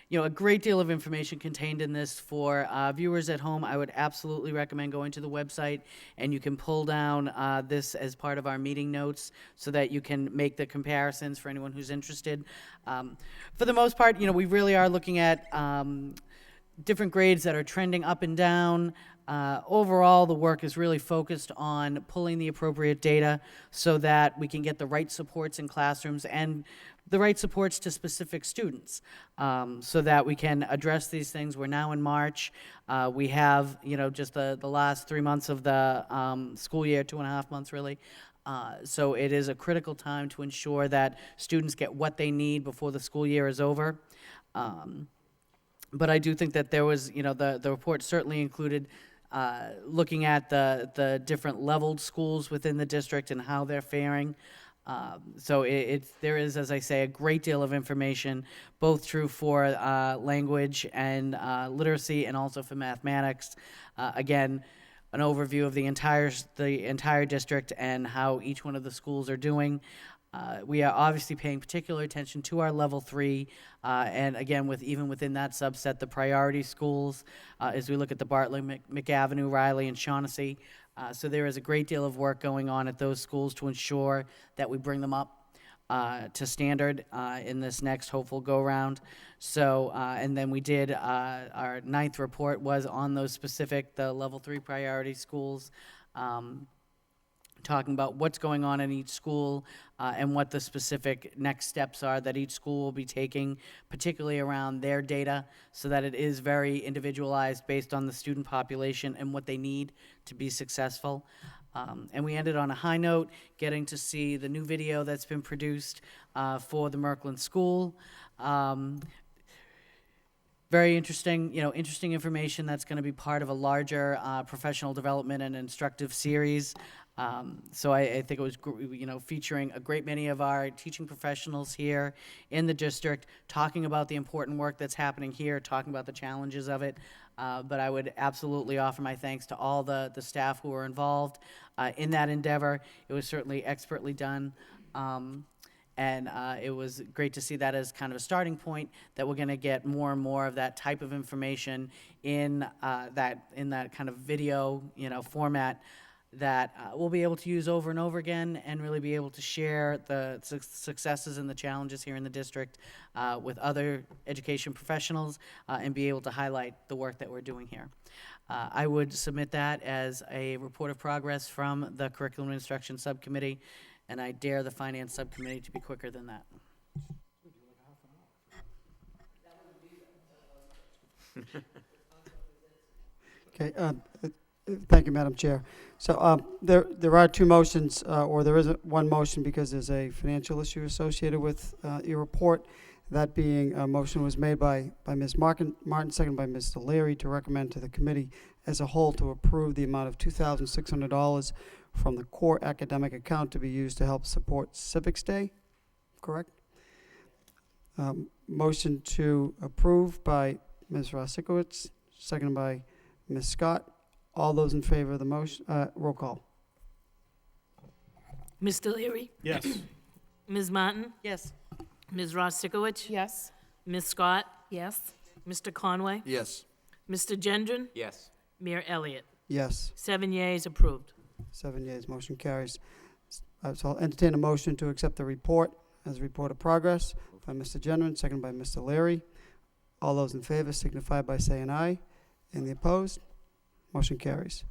A great deal of information contained in this for viewers at home. I would absolutely recommend going to the website, and you can pull down this as part of our meeting notes so that you can make the comparisons for anyone who's interested. For the most part, we really are looking at different grades that are trending up and down. Overall, the work is really focused on pulling the appropriate data so that we can get the right supports in classrooms and the right supports to specific students, so that we can address these things. We're now in March. We have, just the last 3 months of the school year, 2.5 months really. So it is a critical time to ensure that students get what they need before the school year is over. But I do think that there was, the report certainly included looking at the different leveled schools within the district and how they're faring. So there is, as I say, a great deal of information, both true for language and literacy and also for mathematics. Again, an overview of the entire district and how each one of the schools are doing. We are obviously paying particular attention to our level 3, and again, even within that subset, the priority schools, as we look at the Bartlett, McAvenue, Riley, and Shaughnessy. So there is a great deal of work going on at those schools to ensure that we bring them up to standard in this next hopeful go-round. So, and then we did, our 9th report was on those specific, the level 3 priority schools, talking about what's going on in each school and what the specific next steps are that each school will be taking, particularly around their data, so that it is very individualized based on the student population and what they need to be successful. And we ended on a high note, getting to see the new video that's been produced for the Merkland School. Very interesting, interesting information that's going to be part of a larger professional development and instructive series. So I think it was, featuring a great many of our teaching professionals here in the district, talking about the important work that's happening here, talking about the challenges of it. But I would absolutely offer my thanks to all the staff who were involved in that endeavor. It was certainly expertly done. And it was great to see that as kind of a starting point, that we're going to get more and more of that type of information in that kind of video, format that we'll be able to use over and over again and really be able to share the successes and the challenges here in the district with other education professionals and be able to highlight the work that we're doing here. I would submit that as a report of progress from the Curriculum and Instruction Subcommittee, and I dare the Finance Subcommittee to be quicker than that. Okay, thank you, Madam Chair. So there are two motions, or there is one motion because there's a financial issue associated with your report. That being, a motion was made by Ms. Martin, seconded by Mr. Leary, to recommend to the committee as a whole to approve the amount of $2,600 from the core academic account to be used to help support Civics Day, correct? Motion to approve by Ms. Rosikowicz, seconded by Ms. Scott. All those in favor of the motion, roll call. Mr. Leary? Yes. Ms. Martin? Yes. Ms. Ross Sikowicz? Yes. Ms. Scott? Yes. Mr. Conway? Yes. Mr. Gendron? Yes. Mayor Elliott? Yes, 7 yeas, approved. 7 yeas, motion carries. So I'll entertain a motion to accept the report as a report of progress by Mr. Gendron, seconded by Mr. Leary. All those in favor signify by saying aye. Any opposed? Motion carries.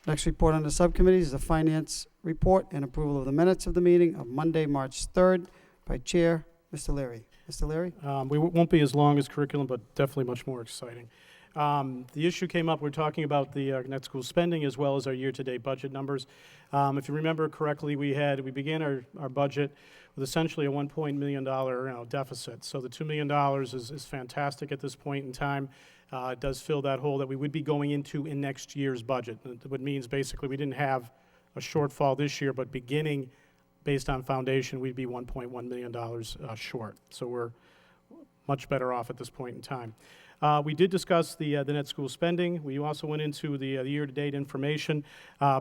Next report on the subcommittees is a finance report and approval of the minutes of the meeting of Monday, March 3rd by Chair Mr. Leary. Mr. Leary? We won't be as long as curriculum, but definitely much more exciting. The issue came up, we're talking about the net school spending as well as our year-to-date budget numbers. If you remember correctly, we began our budget with essentially a $1 million deficit. So the $2 million is fantastic at this point in time. It does fill that hole that we would be going into in next year's budget. What means basically we didn't have a shortfall this year, but beginning based on foundation, we'd be $1.1 million short. So we're much better off at this point in time. We did discuss the net school spending. We also went into the year-to-date information.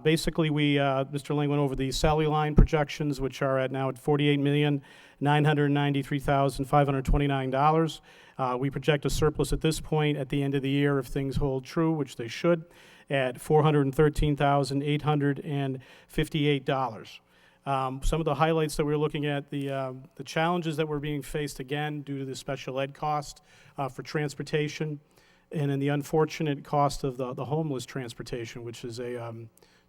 Basically, Mr. Lang went over the salary line projections, which are now at $48,993,529. We project a surplus at this point at the end of the year, if things hold true, which they should, at $413,858. Some of the highlights that we're looking at, the challenges that we're being faced again due to the special ed cost for transportation, and then the unfortunate cost of the homeless transportation, which is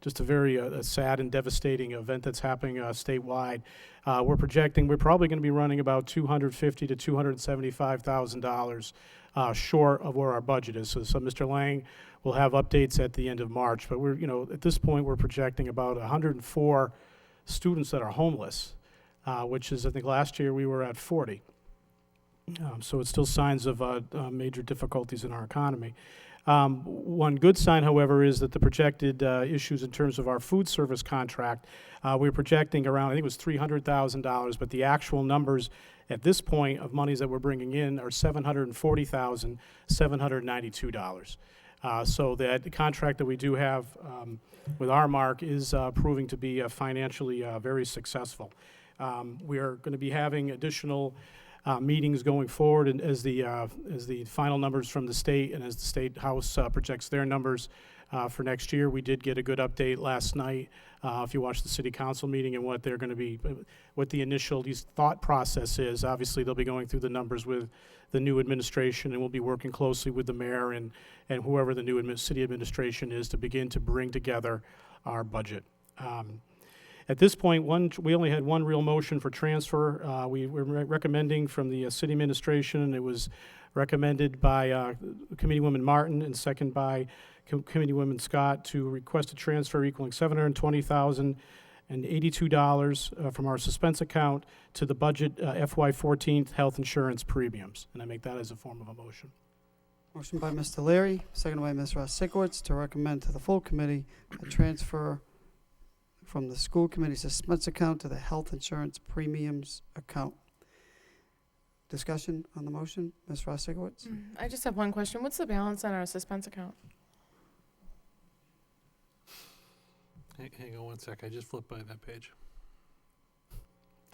just a very sad and devastating event that's happening statewide. We're projecting we're probably going to be running about $250,000 to $275,000 short of where our budget is. So Mr. Lang will have updates at the end of March, but at this point we're projecting about 104 students that are homeless, which is, I think last year we were at 40. So it's still signs of major difficulties in our economy. One good sign, however, is that the projected issues in terms of our food service contract, we're projecting around, I think it was $300,000, but the actual numbers at this point of monies that we're bringing in are $740,792. So that the contract that we do have with our mark is proving to be financially very successful. We are going to be having additional meetings going forward, and as the final numbers from the state and as the State House projects their numbers for next year. We did get a good update last night. If you watch the City Council meeting and what they're going to be, what the initial thought process is. Obviously, they'll be going through the numbers with the new administration, and we'll be working closely with the mayor and whoever the new city administration is to begin to bring together our budget. At this point, we only had one real motion for transfer. We were recommending from the city administration, and it was recommended by Committeewoman Martin and second by Committeewoman Scott to request a transfer equaling $720,082 from our suspense account to the budget FY14 health insurance premiums. And I make that as a form of a motion. Motion by Mr. Leary, seconded by Ms. Ross Sikowitz to recommend to the full committee a transfer from the school committee suspense account to the health insurance premiums account. Discussion on the motion, Ms. Ross Sikowitz? I just have one question. What's the balance on our suspense account? Hang on one sec. I just flipped by that page.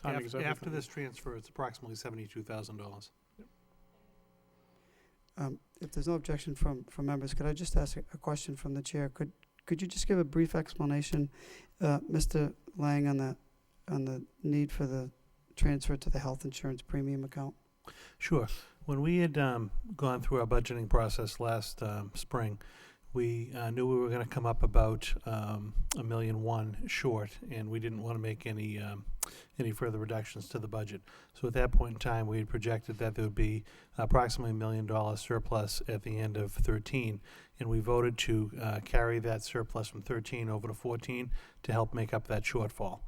Timing is After everything. this transfer, it's approximately $72,000. If there's no objection from members, could I just ask a question from the chair? Could you just give a brief explanation, Mr. Lang, on the need for the transfer to the health insurance premium account? Sure. When we had gone through our budgeting process last spring, we knew we were going to come up about $1.1 million short, and we didn't want to make any further reductions to the budget. So at that point in time, we had projected that there would be approximately $1 million surplus at the end of 13, and we voted to carry that surplus from 13 over to 14 to help make up that shortfall.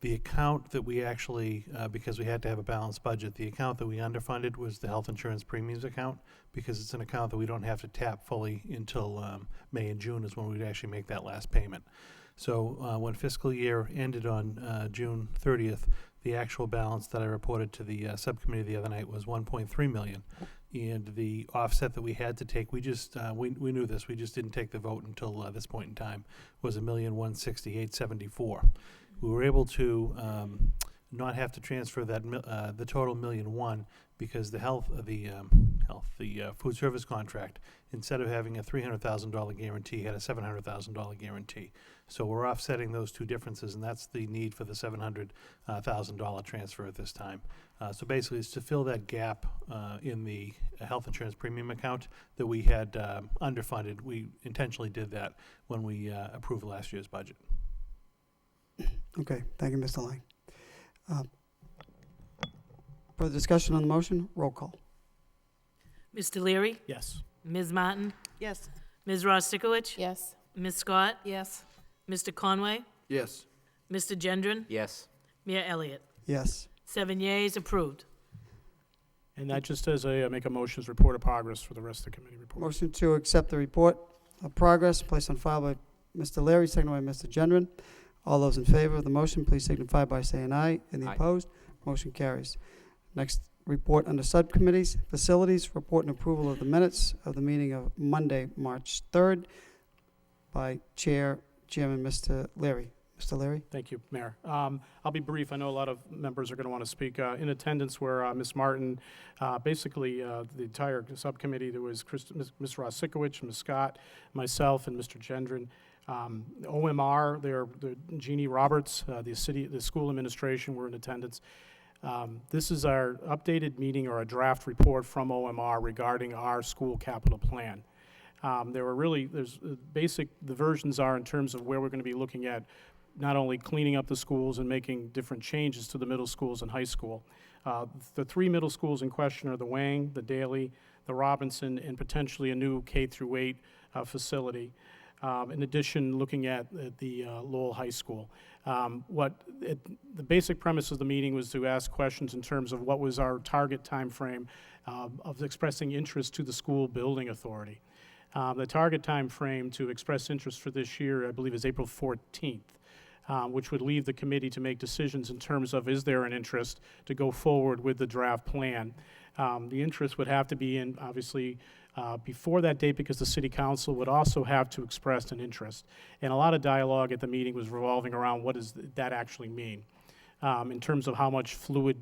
The account that we actually, because we had to have a balanced budget, the account that we underfunded was the health insurance premiums account, because it's an account that we don't have to tap fully until May and June is when we'd actually make that last payment. So when fiscal year ended on June 30th, the actual balance that I reported to the subcommittee the other night was $1.3 million. And the offset that we had to take, we knew this, we just didn't take the vote until this point in time, was $1,168,74. We were able to not have to transfer that the total $1.1 million because the food service contract, instead of having a $300,000 guarantee, had a $700,000 guarantee. So we're offsetting those two differences, and that's the need for the $700,000 transfer at this time. So basically, it's to fill that gap in the health insurance premium account that we had underfunded. We intentionally did that when we approved last year's budget. Okay, thank you, Mr. Lang. Further discussion on the motion? Roll call. Mr. Leary? Yes. Ms. Martin? Yes. Ms. Ross Sikowicz? Yes. Ms. Scott? Yes. Mr. Conway? Yes. Mr. Gendron? Yes. Mayor Elliott? Yes. 7 yeas, approved. And that just as I make a motion as report of progress for the rest of the committee report. Motion to accept the report of progress placed on file by Mr. Leary, seconded by Mr. Gendron. All those in favor of the motion, please signify by saying aye. And the Aye. opposed, motion carries. Next, report under subcommittees. Facilities, report and approval of the minutes of the meeting of Monday, March 3rd by Chairman Mr. Leary. Mr. Leary? Thank you, Mayor. I'll be brief. I know a lot of members are going to want to speak. In attendance were Ms. Martin, basically the entire subcommittee. There was Ms. Rosikowicz, Ms. Scott, myself, and Mr. Gendron. OMR, the Jeannie Roberts, the school administration were in attendance. This is our updated meeting or a draft report from OMR regarding our school capital plan. There's the versions are in terms of where we're going to be looking at not only cleaning up the schools and making different changes to the middle schools and high school. The three middle schools in question are the Wang, the Daly, the Robinson, and potentially a new K-8 facility. In addition, looking at the Lowell High School. The basic premise of the meeting was to ask questions in terms of what was our target time frame of expressing interest to the school building authority. The target time frame to express interest for this year, I believe, is April 14th. Which would leave the committee to make decisions in terms of is there an interest to go forward with the draft plan. The interest would have to be in, obviously, before that date because the city council would also have to express an interest. And a lot of dialogue at the meeting was revolving around what does that actually mean. In terms of how much fluid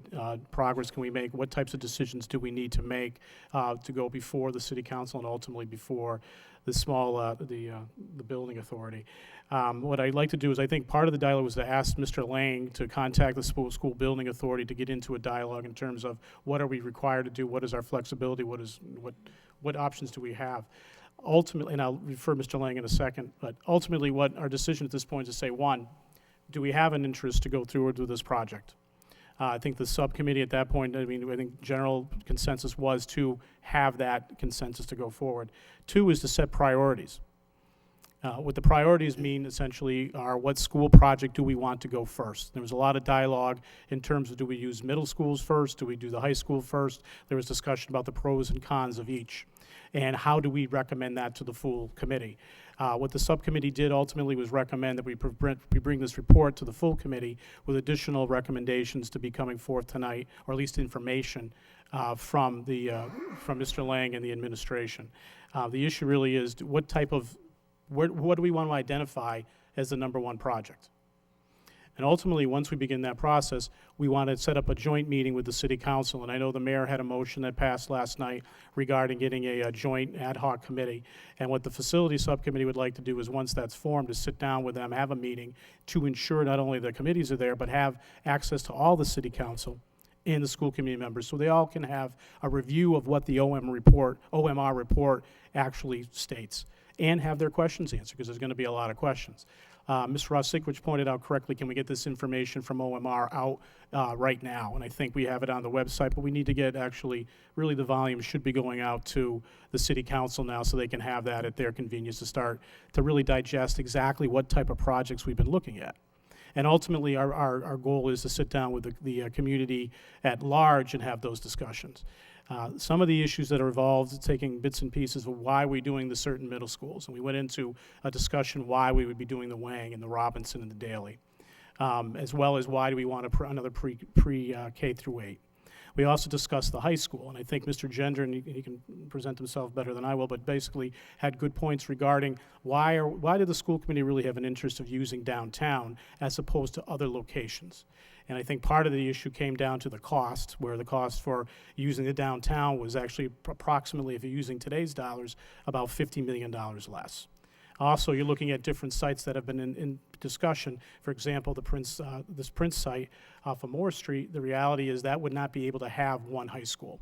progress can we make, what types of decisions do we need to make to go before the city council and ultimately before the building authority. What I'd like to do is I think part of the dialogue was to ask Mr. Lang to contact the school building authority to get into a dialogue in terms of what are we required to do, what is our flexibility, what options do we have. Ultimately, and I'll refer Mr. Lang in a second, but ultimately what our decision at this point is to say, one, do we have an interest to go through with this project? I think the subcommittee at that point, I think general consensus was to have that consensus to go forward. Two is to set priorities. What the priorities mean essentially are what school project do we want to go first? There was a lot of dialogue in terms of do we use middle schools first? Do we do the high school first? There was discussion about the pros and cons of each. And how do we recommend that to the full committee? What the subcommittee did ultimately was recommend that we bring this report to the full committee with additional recommendations to be coming forth tonight, or at least information from Mr. Lang and the administration. The issue really is what do we want to identify as the number one project? And ultimately, once we begin that process, we want to set up a joint meeting with the city council. And I know the mayor had a motion that passed last night regarding getting a joint ad hoc committee. And what the facility subcommittee would like to do is once that's formed, to sit down with them, have a meeting to ensure not only the committees are there, but have access to all the city council and the school committee members so they all can have a review of what the OMR report actually states and have their questions answered, because there's going to be a lot of questions. Ms. Rosikowicz pointed out correctly, can we get this information from OMR out right now? And I think we have it on the website, but we need to get really the volume should be going out to the city council now so they can have that at their convenience to start to really digest exactly what type of projects we've been looking at. And ultimately, our goal is to sit down with the community at large and have those discussions. Some of the issues that are involved, taking bits and pieces of why we're doing the certain middle schools. And we went into a discussion why we would be doing the Wang and the Robinson and the Daly, as well as why do we want another pre-K-8. We also discussed the high school, and I think Mr. Gendron, he can present himself better than I will, but basically had good points regarding why did the school committee really have an interest of using downtown as opposed to other locations. And I think part of the issue came down to the cost, where the cost for using the downtown was actually approximately, if you're using today's dollars, about $50 million less. Also, you're looking at different sites that have been in discussion. For example, this Prince site off of Moore Street, the reality is that would not be able to have one high school.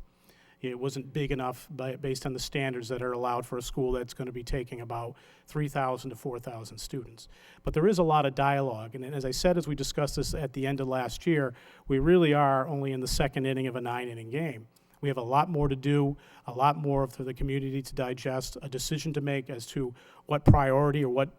It wasn't big enough based on the standards that are allowed for a school that's going to be taking about 3,000 to 4,000 students. But there is a lot of dialogue, and as I said, as we discussed this at the end of last year, we really are only in the second inning of a 9-inning game. We have a lot more to do, a lot more for the community to digest, a decision to make as to what priority or what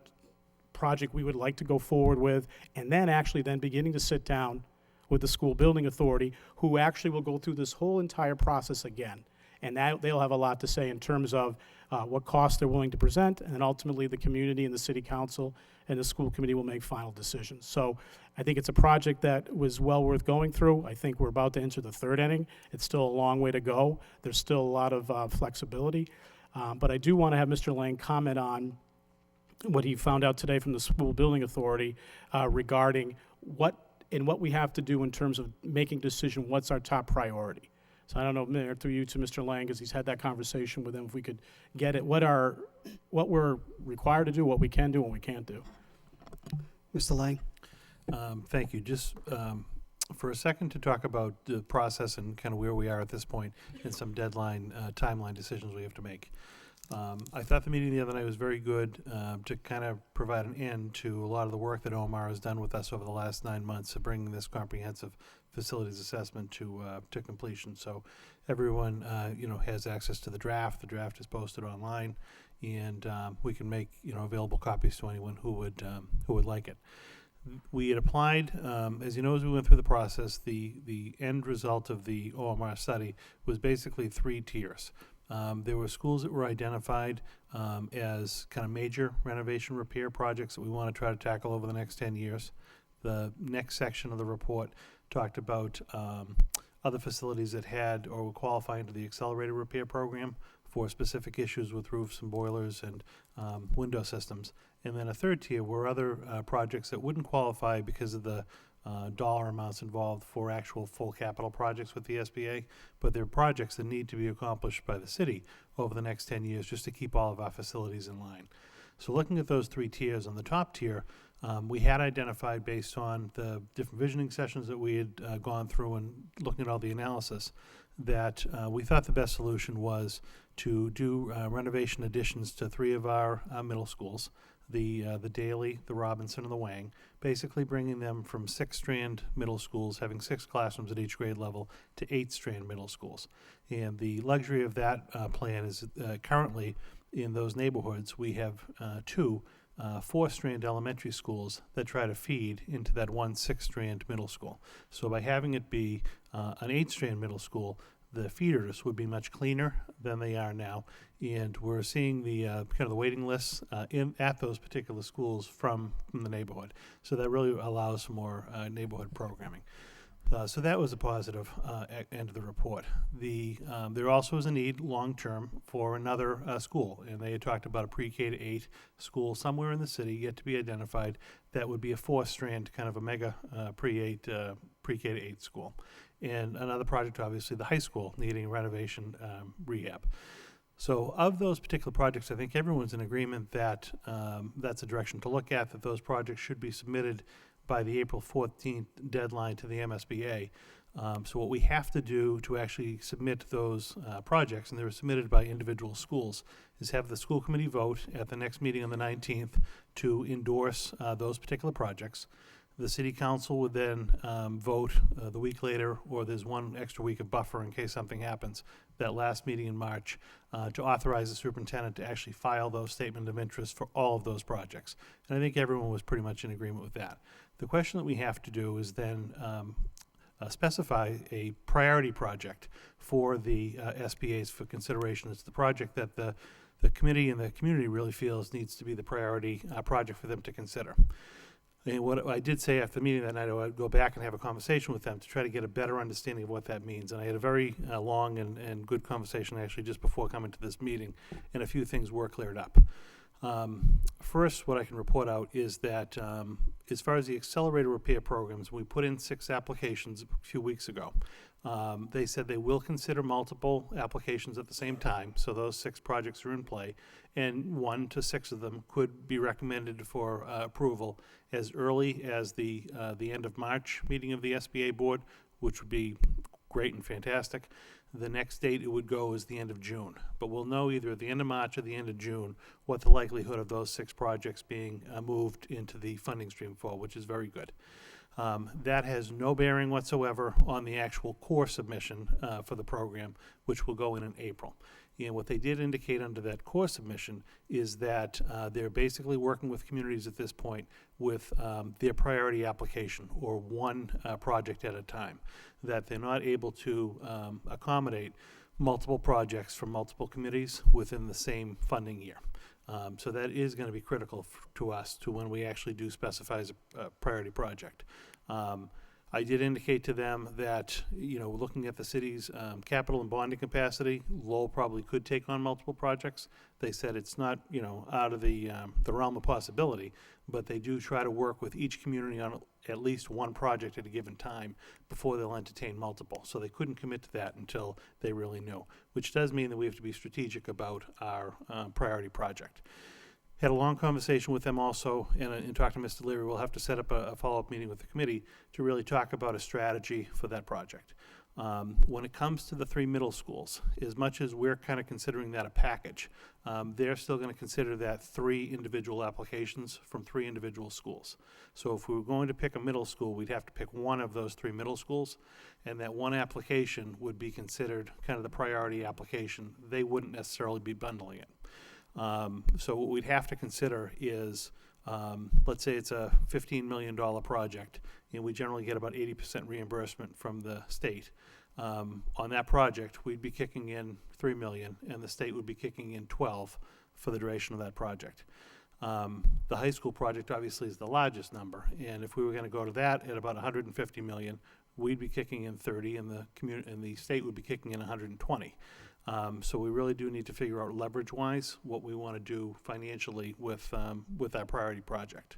project we would like to go forward with, and then beginning to sit down with the school building authority, who actually will go through this whole entire process again. And they'll have a lot to say in terms of what costs they're willing to present, and then ultimately the community and the city council and the school committee will make final decisions. So I think it's a project that was well worth going through. I think we're about to enter the third inning. It's still a long way to go. There's still a lot of flexibility. But I do want to have Mr. Lang comment on what he found out today from the School Building Authority regarding what we have to do in terms of making decision what's our top priority. So I don't know, Mayor, through you to Mr. Lang, because he's had that conversation with him, if we could get it, what we're required to do, what we can do, and what we can't do. Mr. Lang? Thank you. Just for a second to talk about the process and kind of where we are at this point and some deadline, timeline decisions we have to make. I thought the meeting the other night was very good to kind of provide an end to a lot of the work that OMR has done with us over the last 9 months of bringing this comprehensive facilities assessment to completion. So everyone, has access to the draft. The draft is posted online, and we can make available copies to anyone who would like it. We had applied, as you know, as we went through the process, the end result of the OMR study was basically 3 tiers. There were schools that were identified as kind of major renovation repair projects that we want to try to tackle over the next 10 years. The next section of the report talked about other facilities that had or were qualifying to the accelerated repair program for specific issues with roofs and boilers and window systems. And then a third tier were other projects that wouldn't qualify because of the dollar amounts involved for actual full capital projects with the SBA, but they're projects that need to be accomplished by the city over the next 10 years just to keep all of our facilities in line. So looking at those 3 tiers, on the top tier, we had identified, based on the different visioning sessions that we had gone through and looking at all the analysis, that we thought the best solution was to do renovation additions to 3 of our middle schools, the Daly, the Robinson, and the Wang, basically bringing them from 6-strand middle schools, having 6 classrooms at each grade level, to 8-strand middle schools. And the luxury of that plan is currently in those neighborhoods, we have 2 4-strand elementary schools that try to feed into that one 6-strand middle school. So by having it be an 8-strand middle school, the feeders would be much cleaner than they are now, and we're seeing the kind of the waiting lists at those particular schools from the neighborhood. So that really allows for more neighborhood programming. So that was a positive end of the report. There also is a need long-term for another school, and they had talked about a pre-K to 8 school somewhere in the city yet to be identified that would be a 4-strand kind of a mega pre-K to 8 school. And another project, obviously, the high school needing renovation rehab. So of those particular projects, I think everyone's in agreement that that's a direction to look at, that those projects should be submitted by the April 14th deadline to the MSBA. So what we have to do to actually submit those projects, and they were submitted by individual schools, is have the school committee vote at the next meeting on the 19th to endorse those particular projects. The city council would then vote the week later, or there's one extra week of buffer in case something happens, that last meeting in March, to authorize the superintendent to actually file those statement of interest for all of those projects. And I think everyone was pretty much in agreement with that. The question that we have to do is then specify a priority project for the SBAs for consideration. It's the project that the committee and the community really feels needs to be the priority project for them to consider. And what I did say after the meeting that night, I would go back and have a conversation with them to try to get a better understanding of what that means. And I had a very long and good conversation actually just before coming to this meeting, and a few things were cleared up. First, what I can report out is that as far as the accelerated repair programs, we put in 6 applications a few weeks ago. They said they will consider multiple applications at the same time, so those 6 projects are in play, and 1 to 6 of them could be recommended for approval as early as the end of March meeting of the SBA board, which would be great and fantastic. The next date it would go is the end of June, but we'll know either at the end of March or the end of June what the likelihood of those 6 projects being moved into the funding stream for, which is very good. That has no bearing whatsoever on the actual core submission for the program, which will go in April. And what they did indicate under that core submission is that they're basically working with communities at this point with their priority application, or one project at a time, that they're not able to accommodate multiple projects from multiple committees within the same funding year. So that is going to be critical to us to when we actually do specify as a priority project. I did indicate to them that, looking at the city's capital and bonding capacity, Lowell probably could take on multiple projects. They said it's not, out of the realm of possibility, but they do try to work with each community on at least one project at a given time before they'll entertain multiple. So they couldn't commit to that until they really knew, which does mean that we have to be strategic about our priority project. Had a long conversation with them also, and talked to Mr. Leary. We'll have to set up a follow-up meeting with the committee to really talk about a strategy for that project. When it comes to the 3 middle schools, as much as we're kind of considering that a package, they're still going to consider that 3 individual applications from 3 individual schools. So if we were going to pick a middle school, we'd have to pick one of those 3 middle schools, and that one application would be considered kind of the priority application. They wouldn't necessarily be bundling it. So what we'd have to consider is, let's say it's a $15 million project, and we generally get about 80% reimbursement from the state. On that project, we'd be kicking in $3 million, and the state would be kicking in $12 million for the duration of that project. The high school project obviously is the largest number, and if we were going to go to that at about $150 million, we'd be kicking in 30, and the state would be kicking in 120. So we really do need to figure out leverage-wise what we want to do financially with that priority project.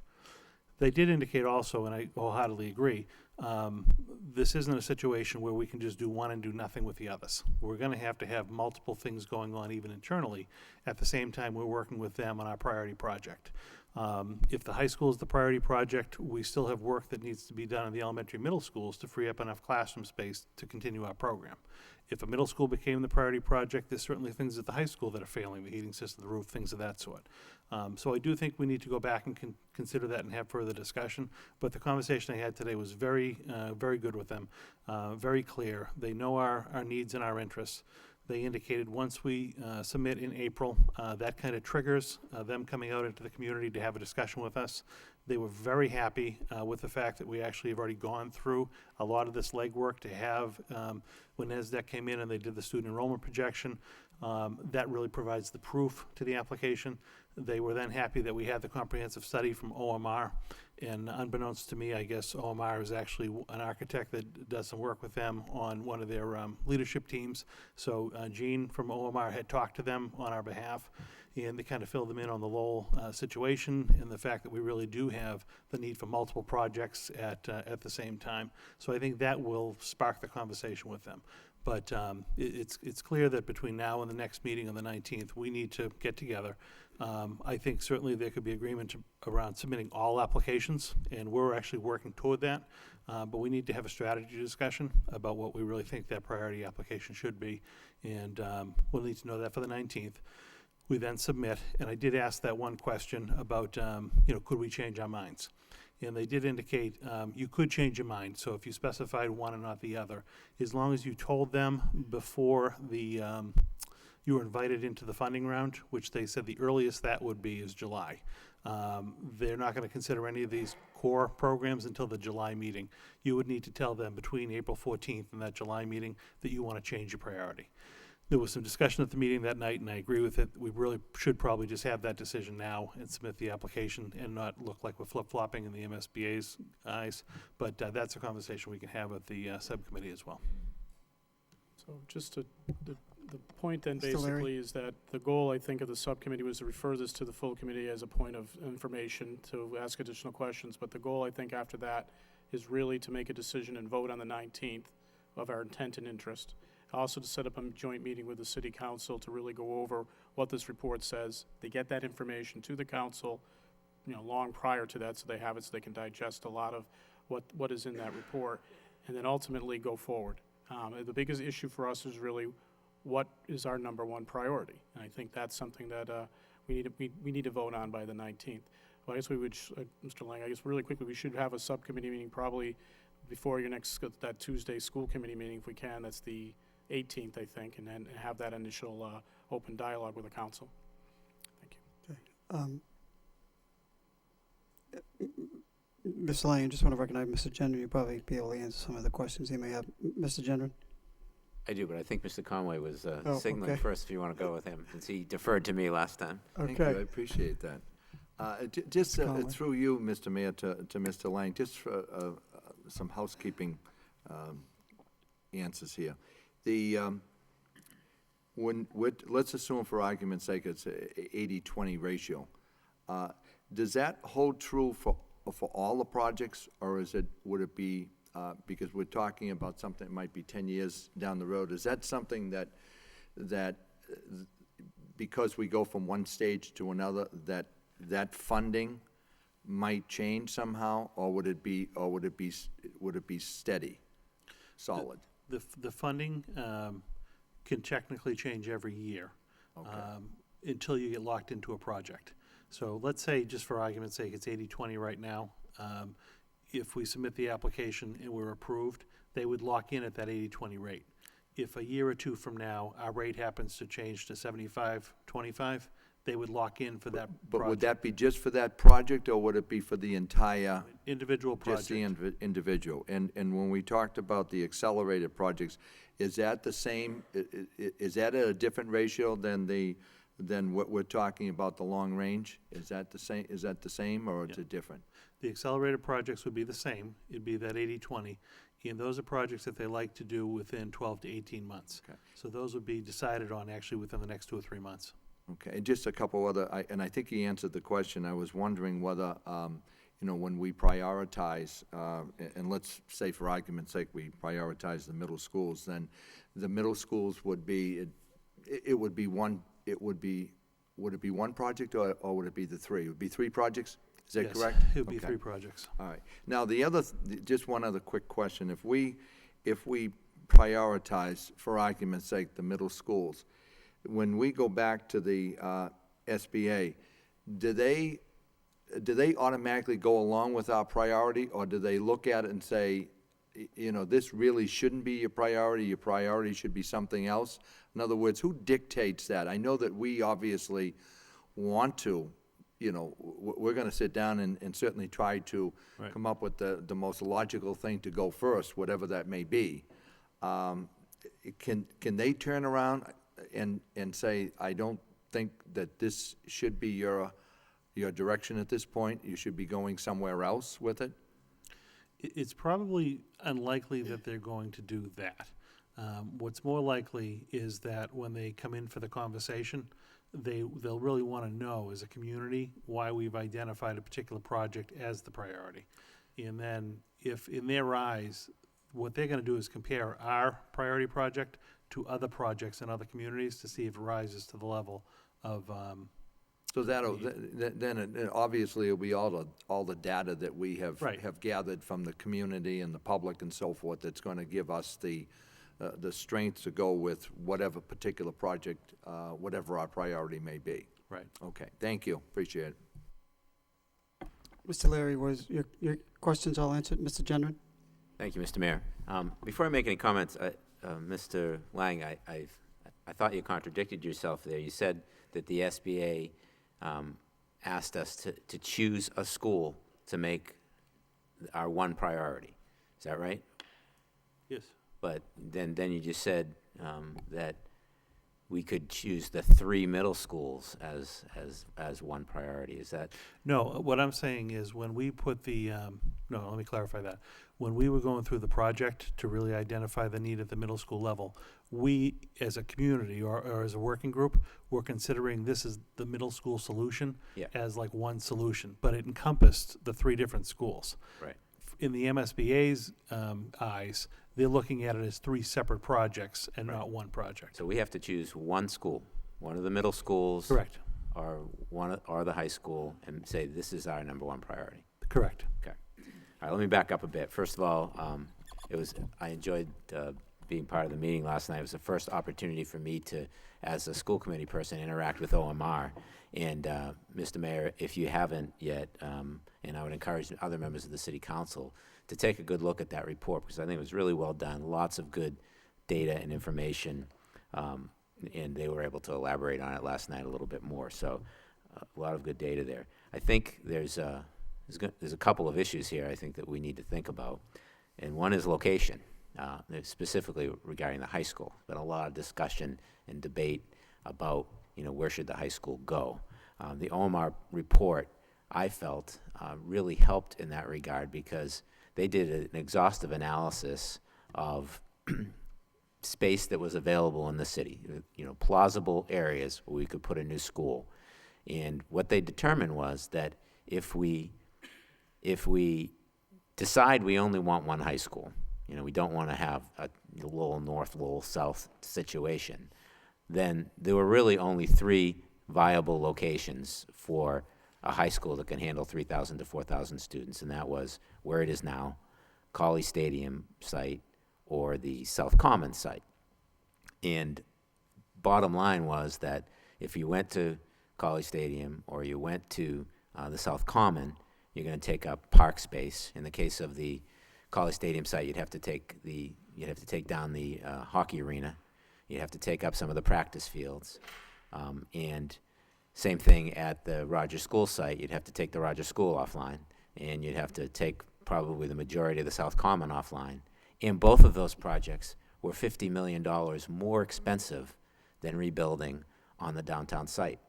They did indicate also, and I wholeheartedly agree, this isn't a situation where we can just do one and do nothing with the others. We're going to have multiple things going on even internally at the same time we're working with them on our priority project. If the high school is the priority project, we still have work that needs to be done in the elementary middle schools to free up enough classroom space to continue our program. If a middle school became the priority project, there's certainly things at the high school that are failing, the heating system, the roof, things of that sort. So I do think we need to go back and consider that and have further discussion. But the conversation I had today was very good with them, very clear. They know our needs and our interess. They indicated once we submit in April, that kind of triggers them coming out into the community to have a discussion with us. They were very happy with the fact that we actually have already gone through a lot of this legwork to have, when NESDEC came in and they did the student enrollment projection, that really provides the proof to the application. They were then happy that we had the comprehensive study from OMR, and unbeknownst to me, I guess OMR is actually an architect that does some work with them on one of their leadership teams. So Jean from OMR had talked to them on our behalf, and they kind of filled them in on the Lowell situation and the fact that we really do have the need for multiple projects at the same time. So I think that will spark the conversation with them. But it's clear that between now and the next meeting on the 19th, we need to get together. I think certainly there could be agreement around submitting all applications, and we're actually working toward that. But we need to have a strategy discussion about what we really think that priority application should be, and we'll need to know that for the 19th. We then submit, and I did ask that one question about, could we change our minds? And they did indicate you could change your mind. So if you specified one and not the other, as long as you told them before you were invited into the funding round, which they said the earliest that would be is July. They're not going to consider any of these core programs until the July meeting. You would need to tell them between April 14th and that July meeting that you want to change your priority. There was some discussion at the meeting that night, and I agree with it. We really should probably just have that decision now and submit the application and not look like we're flip-flopping in the MSBA's eyes. But that's a conversation we can have at the subcommittee as well. So just the point then Mr. Leary? basically is that the goal, I think, of the subcommittee was to refer this to the full committee as a point of information to ask additional questions. But the goal, I think, after that is really to make a decision and vote on the 19th of our intent and interest. Also to set up a joint meeting with the city council to really go over what this report says. They get that information to the council, long prior to that, so they have it so they can digest a lot of what is in that report, and then ultimately go forward. The biggest issue for us is really what is our number one priority, and I think that's something that we need to vote on by the 19th. Well, I guess we would, Mr. Lang, I guess really quickly, we should have a subcommittee meeting probably before your next, that Tuesday school committee meeting if we can. That's the 18th, I think, and then have that initial open dialogue with the council. Thank you. Mr. Lyon, just want to recognize Mr. Gendron. You'll probably be able to answer some of the questions he may have. Mr. Gendron? I do, but I think Mr. Conway was Oh, signaling okay. first if you want to go with him, since he deferred to me last time. Thank you, I Okay. appreciate that. Just Conway. through you, Mr. Mayor, to Mr. Lang, just for some housekeeping answers here. Let's assume for argument's sake it's a 80-20 ratio. Does that hold true for all the projects, or would it be, because we're talking about something that might be 10 years down the road, is that something that because we go from one stage to another, that funding might change somehow, or would it be steady, solid? The funding can technically change every year until you get locked into a project. So let's say, just for argument's sake, it's 80-20 right now. If we submit the application and we're approved, they would lock in at that 80-20 rate. If a year or two from now, our rate happens to change to 75-25, they would lock in for that But would project. that be just for that project, or would it be for the entire? Individual Just the project. individual. And when we talked about the accelerated projects, is that the same, is that at a different ratio than what we're talking about, the long range? Is that the same, or is it different? The accelerated projects would be the same. It'd be that 80-20. And those are projects that they like to do within 12 to 18 months. Okay. So those would be decided on actually within the next 2 or 3 months. Okay, and just a couple other, and I think he answered the question. I was wondering whether, when we prioritize, and let's say for argument's sake, we prioritize the middle schools, then the middle schools would be, would it be one project, or would it be the three? It would be 3 projects? Is that Yes, correct? It would be Okay. 3 projects. All right. Now, just one other quick question. If we prioritize, for argument's sake, the middle schools, when we go back to the SBA, do they automatically go along with our priority, or do they look at it and say, this really shouldn't be your priority should be something else? In other words, who dictates that? I know that we obviously want to, we're going to sit down and certainly try to Right. come up with the most logical thing to go first, whatever that may be. Can they turn around and say, I don't think that this should be your direction at this point, you should be going somewhere else with it? It's probably unlikely that they're going to do that. What's more likely is that when they come in for the conversation, they'll really want to know as a community why we've identified a particular project as the priority. And then if in their eyes, what they're going to do is compare our priority project to other projects in other communities to see if it rises to the level of, So then it obviously it'll be all the data that we have Right. have gathered from the community and the public and so forth that's going to give us the strength to go with whatever particular project, whatever our priority may be. right. Okay, thank you, appreciate it. Mr. Leary, was your questions all answered? Mr. Gendron? Thank you, Mr. Mayor. Before I make any comments, Mr. Lang, I thought you contradicted yourself there. You said that the SBA asked us to choose a school to make our one priority. Is that right? Yes. But then you just said that we could choose the 3 middle schools as one priority. Is that? No, what I'm saying is when we put no, let me clarify that. When we were going through the project to really identify the need at the middle school level, we, as a community or as a working group, were considering this as the middle school solution Yeah. as like one solution, but it encompassed the 3 different schools. Right. In the MSBA's eyes, they're looking at it as 3 separate projects and not one project. So we have to choose one school, one of the middle schools. Correct, Or the high school, and say this is our number 1 priority. correct. Okay. All right, let me back up a bit. First of all, I enjoyed being part of the meeting last night. It was the first opportunity for me to, as a school committee person, interact with OMR. And Mr. Mayor, if you haven't yet, and I would encourage other members of the City Council to take a good look at that report, because I think it was really well done, lots of good data and information, and they were able to elaborate on it last night a little bit more. So a lot of good data there. I think there's a couple of issues here I think that we need to think about, and one is location. specifically regarding the high school. Been a lot of discussion and debate about, where should the high school go. The OMR report, I felt, really helped in that regard because they did an exhaustive analysis of space that was available in the city, plausible areas where we could put a new school. And what they determined was that if we decide we only want one high school, we don't want to have a Lowell North, Lowell South situation, then there were really only 3 viable locations for a high school that can handle 3,000 to 4,000 students, and that was where it is now, Colley Stadium site, or the South Common site. And bottom line was that if you went to Colley Stadium or you went to the South Common, you're going to take up park space. In the case of the Colley Stadium site, you'd have to take down the hockey arena. You'd have to take up some of the practice fields. And same thing at the Rogers School site. You'd have to take the Rogers School offline, and you'd have to take probably the majority of the South Common offline. And both of those projects were $50 million more expensive than rebuilding on the downtown site.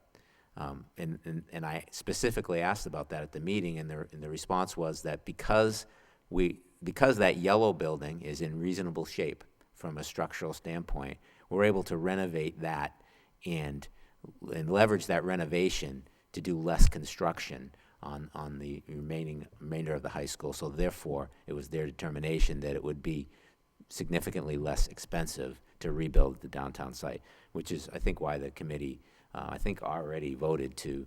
And I specifically asked about that at the meeting, and the response was that because that yellow building is in reasonable shape from a structural standpoint, we're able to renovate that and leverage that renovation to do less construction on the remainder of the high school. So therefore, it was their determination that it would be significantly less expensive to rebuild the downtown site, which is, I think, why the committee, already voted to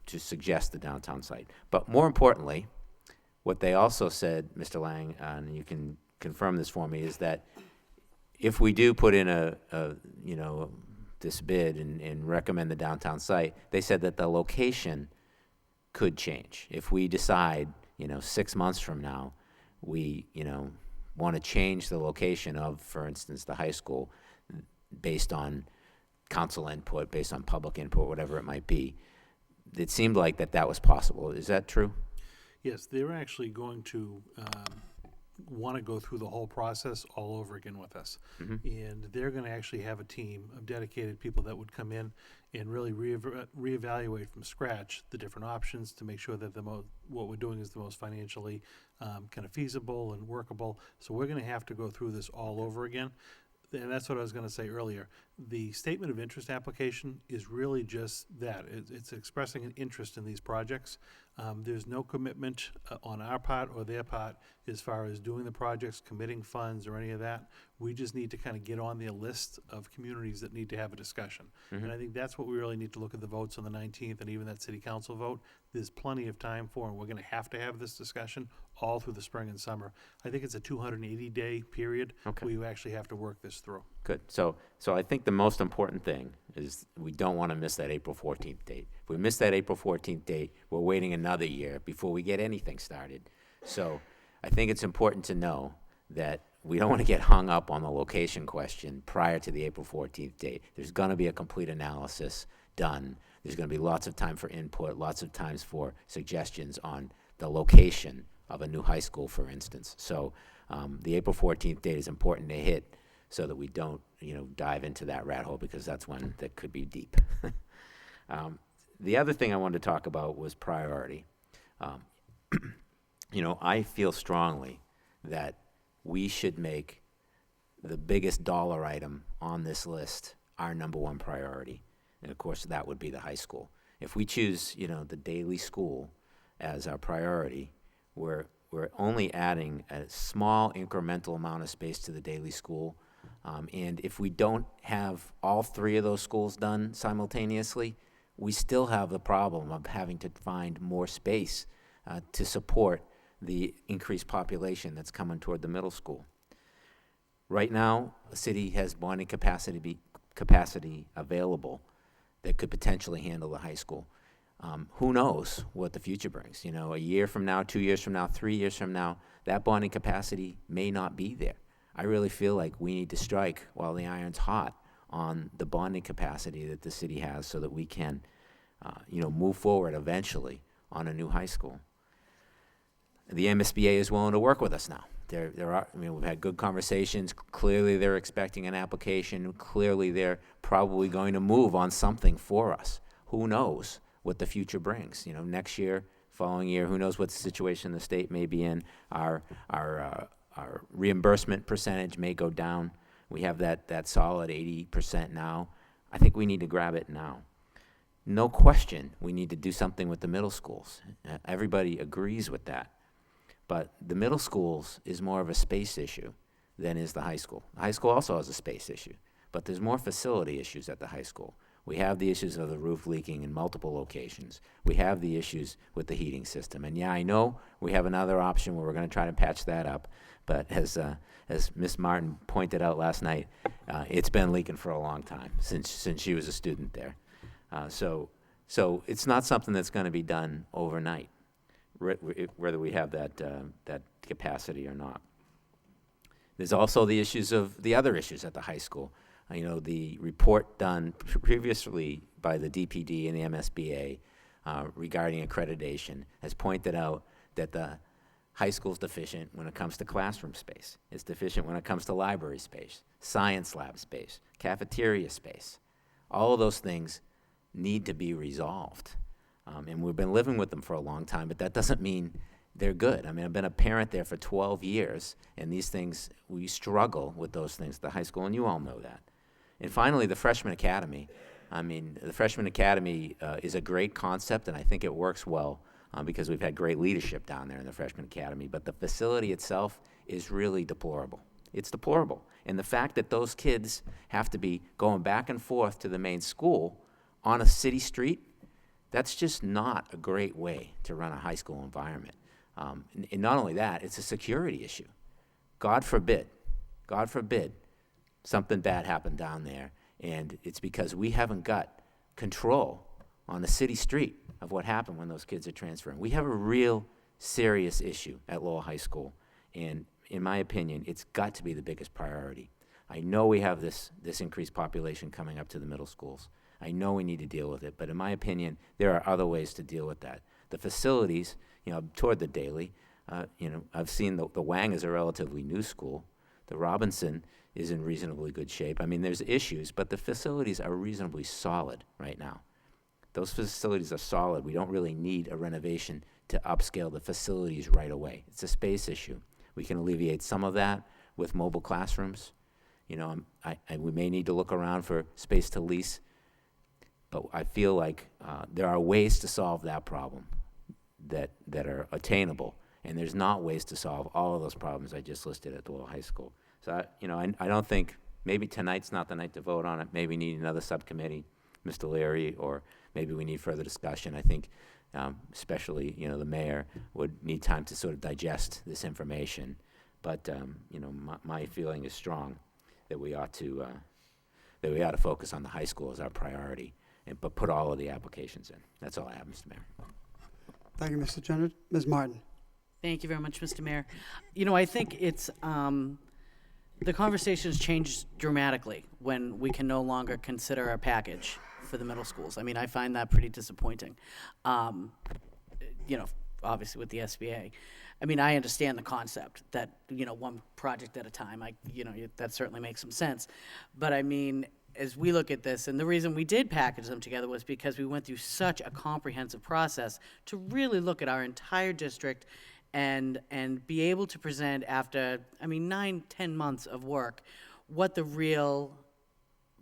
suggest the downtown site. But more importantly, what they also said, Mr. Lang, and you can confirm this for me, is that if we do put in this bid and recommend the downtown site, they said that the location could change. If we decide, 6 months from now, we, want to change the location of, for instance, the high school based on council input, based on public input, whatever it might be, it seemed like that was possible. Is that true? Yes, they're actually going to want to go through the whole process all over again with us. And they're going to actually have a team of dedicated people that would come in and really reevaluate from scratch the different options to make sure that what we're doing is the most financially kind of feasible and workable. So we're going to have to go through this all over again. And that's what I was going to say earlier. The statement of interest application is really just that. It's expressing an interest in these projects. There's no commitment on our part or their part as far as doing the projects, committing funds, or any of that. We just need to kind of get on their list of communities that need to have a discussion. And I think that's what we really need to look at the votes on the 19th and even that city council vote. There's plenty of time for, and we're going to have this discussion all through the spring and summer. I think it's a 280-day period where you actually have to work this through. Good. So I think the most important thing is we don't want to miss that April 14th date. If we miss that April 14th date, we're waiting another year before we get anything started. So I think it's important to know that we don't want to get hung up on the location question prior to the April 14th date. There's going to be a complete analysis done. There's going to be lots of time for input, lots of times for suggestions on the location of a new high school, for instance. So the April 14th date is important to hit so that we don't, dive into that rat hole, because that's one that could be deep. The other thing I wanted to talk about was priority. I feel strongly that we should make the biggest dollar item on this list our number one priority. And of course, that would be the high school. If we choose, the daily school as our priority, we're only adding a small incremental amount of space to the daily school. And if we don't have all 3 of those schools done simultaneously, we still have the problem of having to find more space to support the increased population that's coming toward the middle school. Right now, the city has bonding capacity available that could potentially handle the high school. Who knows what the future brings? A year from now, 2 years from now, 3 years from now, that bonding capacity may not be there. I really feel like we need to strike while the iron's hot on the bonding capacity that the city has so that we can, move forward eventually on a new high school. The MSBA is willing to work with us now. We've had good conversations. Clearly, they're expecting an application. Clearly, they're probably going to move on something for us. Who knows what the future brings? Next year, following year, who knows what situation the state may be in. Our reimbursement percentage may go down. We have that solid 80% now. I think we need to grab it now. No question, we need to do something with the middle schools. Everybody agrees with that. But the middle schools is more of a space issue than is the high school. The high school also has a space issue, but there's more facility issues at the high school. We have the issues of the roof leaking in multiple locations. We have the issues with the heating system. And yeah, I know we have another option where we're going to try to patch that up, but as Ms. Martin pointed out last night, it's been leaking for a long time, since she was a student there. So it's not something that's going to be done overnight, whether we have that capacity or not. There's also the other issues at the high school. The report done previously by the DPD and the MSBA regarding accreditation has pointed out that the high school's deficient when it comes to classroom space. It's deficient when it comes to library space, science lab space, cafeteria space. All of those things need to be resolved. And we've been living with them for a long time, but that doesn't mean they're good. I've been a parent there for 12 years, and these things, we struggle with those things at the high school, and you all know that. And finally, the Freshman Academy. The Freshman Academy is a great concept, and I think it works well because we've had great leadership down there in the Freshman Academy, but the facility itself is really deplorable. It's deplorable. And the fact that those kids have to be going back and forth to the main school on a city street, that's just not a great way to run a high school environment. And not only that, it's a security issue. God forbid, something bad happened down there, and it's because we haven't got control on the city street of what happened when those kids are transferring. We have a real serious issue at Lowell High School, and in my opinion, it's got to be the biggest priority. I know we have this increased population coming up to the middle schools. I know we need to deal with it, but in my opinion, there are other ways to deal with that. The facilities, toward the Daily, I've seen the Wang is a relatively new school. The Robinson is in reasonably good shape. There's issues, but the facilities are reasonably solid right now. Those facilities are solid. We don't really need a renovation to upscale the facilities right away. It's a space issue. We can alleviate some of that with mobile classrooms. We may need to look around for space to lease, but I feel like there are ways to solve that problem that are attainable, and there's not ways to solve all of those problems I just listed at the Lowell High School. So, I don't think, maybe tonight's not the night to vote on it. Maybe we need another subcommittee, Mr. Leary, or maybe we need further discussion. I think especially, the mayor would need time to sort of digest this information. But, my feeling is strong that we ought to focus on the high school as our priority, but put all of the applications in. That's all I have, Mr. Mayor. Thank you, Mr. Gendron. Ms. Martin. Thank you very much, Mr. Mayor. I think it's, the conversation's changed dramatically when we can no longer consider our package for the middle schools. I find that pretty disappointing. Obviously with the SBA. I understand the concept that, one project at a time, that certainly makes some sense. But as we look at this, and the reason we did package them together was because we went through such a comprehensive process to really look at our entire district and be able to present after, 9-10 months of work, what the real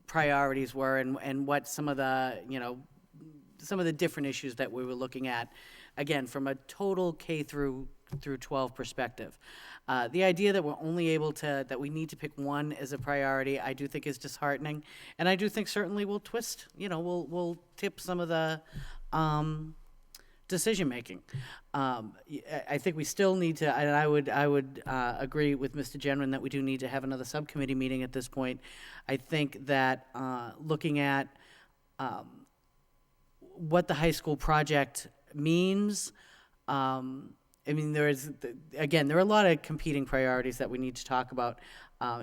priorities were and what some of the different issues that we were looking at, again, from a total K through 12 perspective. The idea that we're only able to, that we need to pick one as a priority, I do think is disheartening. And I do think certainly we'll twist, we'll tip some of the decision-making. I think we still need to, and I would agree with Mr. Gendron that we do need to have another subcommittee meeting at this point. I think that looking at what the high school project means, there are a lot of competing priorities that we need to talk about.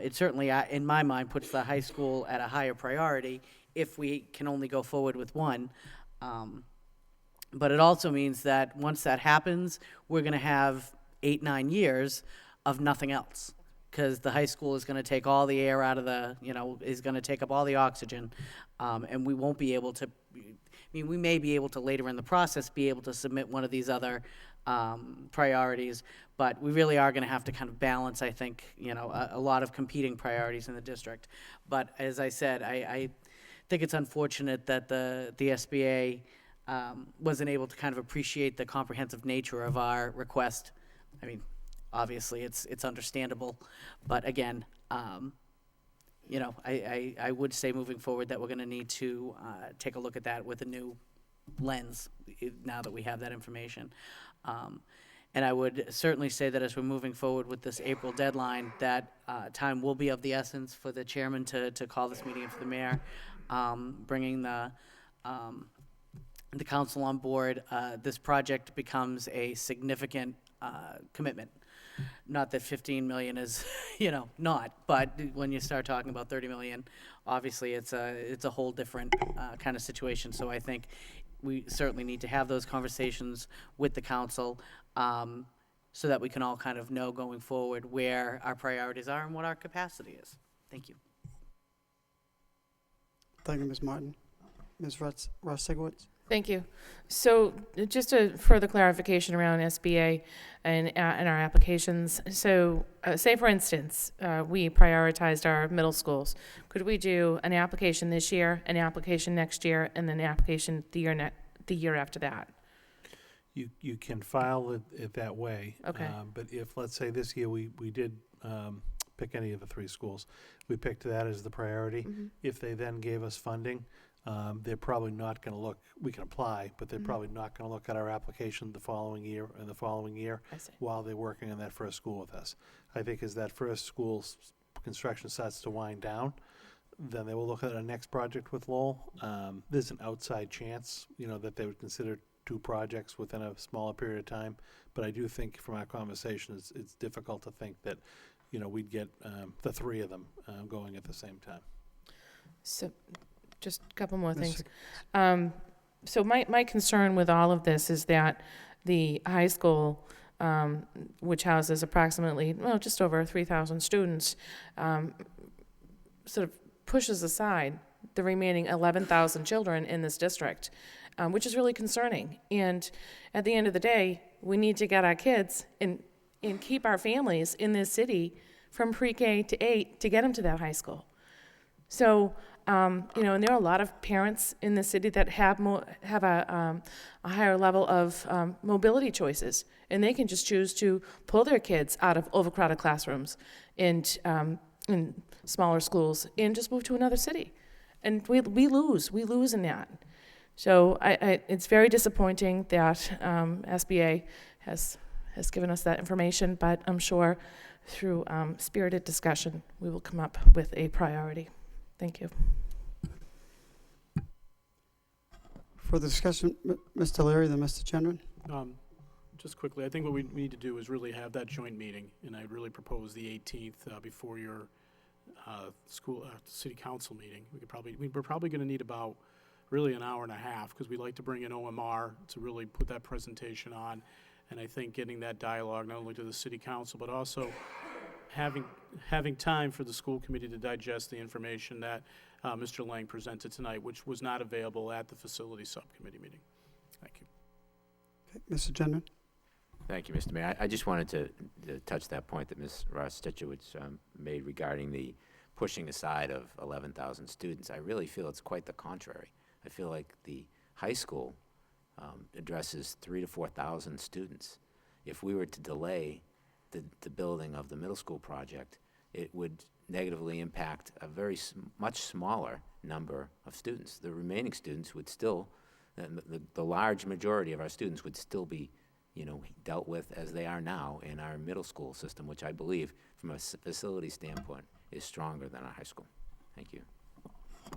It certainly, in my mind, puts the high school at a higher priority if we can only go forward with one. But it also means that once that happens, we're going to have 8-9 years of nothing else. Because the high school is gonna take all the air out of the, is gonna take up all the oxygen, and we won't be able to, we may be able to later in the process be able to submit one of these other priorities, but we really are gonna have to kind of balance, I think, a lot of competing priorities in the district. But as I said, I think it's unfortunate that the SBA wasn't able to kind of appreciate the comprehensive nature of our request. I mean, obviously, it's understandable, but again, I would say moving forward that we're gonna need to take a look at that with a new lens, now that we have that information. And I would certainly say that as we're moving forward with this April deadline, that time will be of the essence for the chairman to call this meeting and for the mayor, bringing the council on board. This project becomes a significant commitment. Not that 15 million is, not, but when you start talking about 30 million, obviously it's a whole different kind of situation. So I think we certainly need to have those conversations with the council, so that we can all kind of know going forward where our priorities are and what our capacity is. Thank you. Thank you, Ms. Martin. Ms. Ross-Sigowitz? Thank you. So just a further clarification around SBA and our applications. So say, for instance, we prioritized our middle schools. Could we do an application this year, an application next year, and then an application the year after that? You can file it that way. Okay. But if, let's say this year we did pick any of the 3 schools, we picked that as the priority. Mm-hmm. If they then gave us funding, they're probably not going to look, we can apply, but they're probably not going to look at our application the following year and the following year I see. while they're working on that first school with us. I think as that first school's construction starts to wind down, then they will look at our next project with Lowell. There's an outside chance, that they would consider 2 projects within a smaller period of time. But I do think from our conversation, it's difficult to think that, we'd get the 3 of them going at the same time. So just a couple more Ms. things. So my concern with all of this is that the high school, which houses approximately, just over 3,000 students, sort of pushes aside the remaining 11,000 children in this district, which is really concerning. And at the end of the day, we need to get our kids and keep our families in this city from pre-K to 8 to get them to that high school. So, and there are a lot of parents in the city that have a higher level of mobility choices, and they can just choose to pull their kids out of overcrowded classrooms and in smaller schools and just move to another city. And we lose in that. So it's very disappointing that SBA has given us that information, but I'm sure through spirited discussion, we will come up with a priority. Thank you. For the discussion, Mr. Leary, then Mr. Gendron. Just quickly, I think what we need to do is really have that joint meeting, and I'd really propose the 18th before your city council meeting. We're probably going to need about really an hour and a half, because we like to bring in OMR to really put that presentation on. And I think getting that dialogue not only to the city council, but also having time for the school committee to digest the information that Mr. Lang presented tonight, which was not available at the facility subcommittee meeting. Thank you. Okay, Mr. Gendron. Thank you, Mr. Mayor. I just wanted to touch that point that Ms. Ross-Stechowitz made regarding the pushing aside of 11,000 students. I really feel it's quite the contrary. I feel like the high school addresses 3,000 to 4,000 students. If we were to delay the building of the middle school project, it would negatively impact a much smaller number of students. The remaining students would still, the large majority of our students would still be, dealt with as they are now in our middle school system, which I believe, from a facility standpoint, is stronger than our high school. Thank you.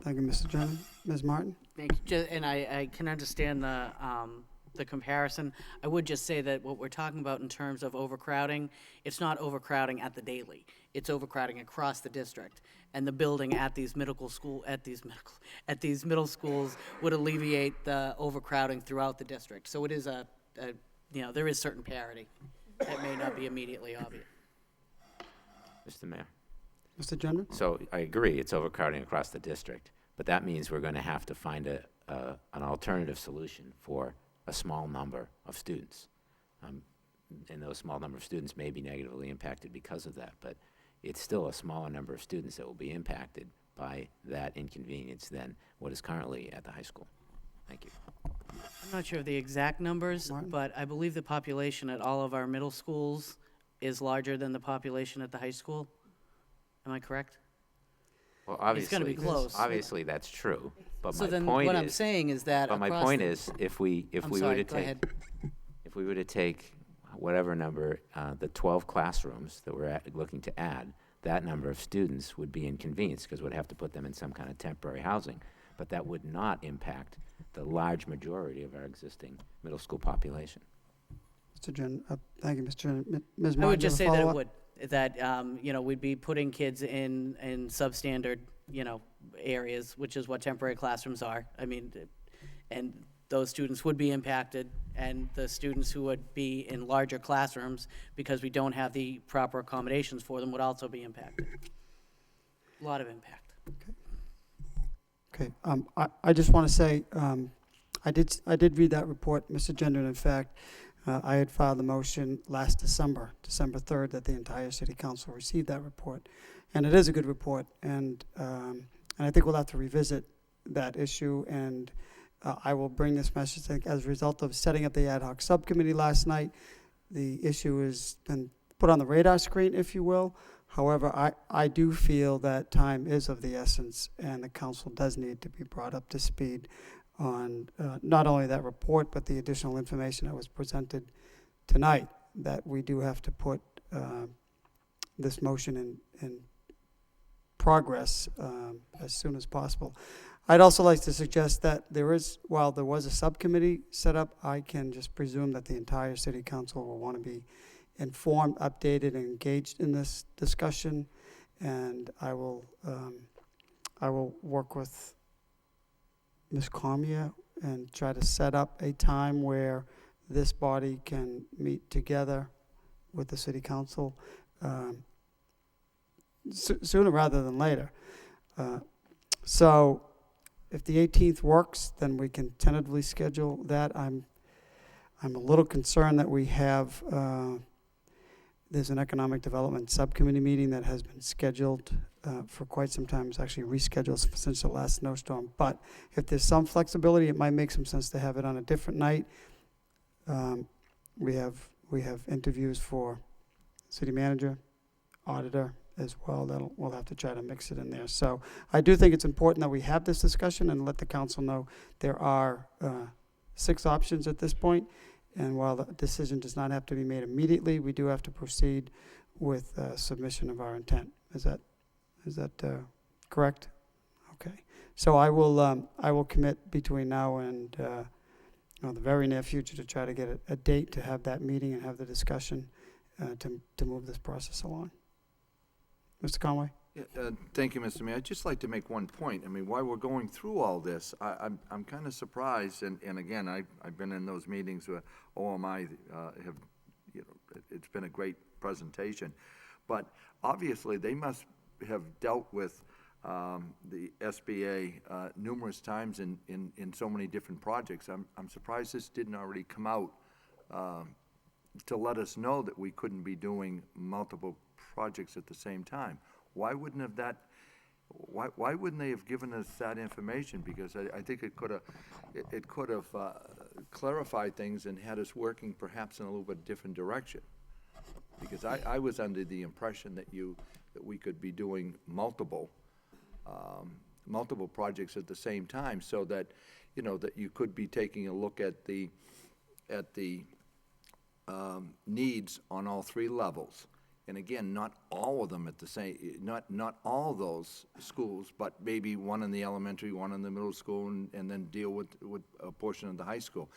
Thank you, Mr. Gendron. Ms. Martin. Thank you. And I can understand the comparison. I would just say that what we're talking about in terms of overcrowding, it's not overcrowding at the Daily. It's overcrowding across the district. And the building at these middle schools would alleviate the overcrowding throughout the district. So it is there is certain parity that may not be immediately obvious. Mr. Mayor. Mr. Gendron? So I agree, it's overcrowding across the district, but that means we're going to have to find an alternative solution for a small number of students. And those small number of students may be negatively impacted because of that, but it's still a smaller number of students that will be impacted by that inconvenience than what is currently at the high school. Thank you. I'm not sure of the exact numbers, Martin? but I believe the population at all of our middle schools is larger than the population at the high school. Am I correct? Well, It's gonna be close. Obviously, that's true, but So my then point what I'm is, saying is that but my across point the- is, if we I'm were sorry, to go take, ahead. if we were to take whatever number, the 12 classrooms that we're looking to add, that number of students would be inconvenienced because we'd have to put them in some kind of temporary housing. But that would not impact the large majority of our existing middle school population. Mr. Gendron, thank you, Mr. Gendron. Ms. Martin, I would do you just have a say that it follow-up? would, that, we'd be putting kids in substandard, areas, which is what temporary classrooms are. I mean, and those students would be impacted, and the students who would be in larger classrooms, because we don't have the proper accommodations for them, would also be impacted. A lot of impact. Okay, I just want to say, I did read that report, Mr. Gendron. In fact, I had filed a motion last December 3rd, that the entire city council received that report. And it is a good report, and I think we'll have to revisit that issue, and I will bring this message, I think, as a result of setting up the ad hoc subcommittee last night. The issue has been put on the radar screen, if you will. However, I do feel that time is of the essence, and the council does need to be brought up to speed on not only that report, but the additional information that was presented tonight, that we do have to put this motion in progress as soon as possible. I'd also like to suggest that while there was a subcommittee set up, I can just presume that the entire city council will want to be informed, updated, and engaged in this discussion, and I will work with Ms. Cormier and try to set up a time where this body can meet together with the city council sooner rather than later. So if the 18th works, then we can tentatively schedule that. I'm a little concerned that we have there's an economic development subcommittee meeting that has been scheduled for quite some time. It's actually rescheduled since the last snowstorm. But if there's some flexibility, it might make some sense to have it on a different night. We have interviews for city manager, auditor as well. We'll have to try to mix it in there. So I do think it's important that we have this discussion and let the council know there are 6 options at this point. And while the decision does not have to be made immediately, we do have to proceed with submission of our intent. Is that correct? Okay. So I will commit between now and the very near future to try to get a date to have that meeting and have the discussion to move this process along. Mr. Conway? Yeah, thank you, Mr. Mayor. I'd just like to make one point. I mean, while we're going through all this, I'm kind of surprised, and again, I've been in those meetings where OMI have, it's been a great presentation, but obviously they must have dealt with the SBA numerous times in so many different projects. I'm surprised this didn't already come out to let us know that we couldn't be doing multiple projects at the same time. Why wouldn't they have given us that information? Because I think it could have clarified things and had us working perhaps in a little bit different direction. Because I was under the impression that we could be doing multiple projects at the same time, so that that you could be taking a look at the needs on all 3 levels. And again, not all of them at the same, not all those schools, but maybe one in the elementary, one in the middle school, and then deal with a portion of the high school.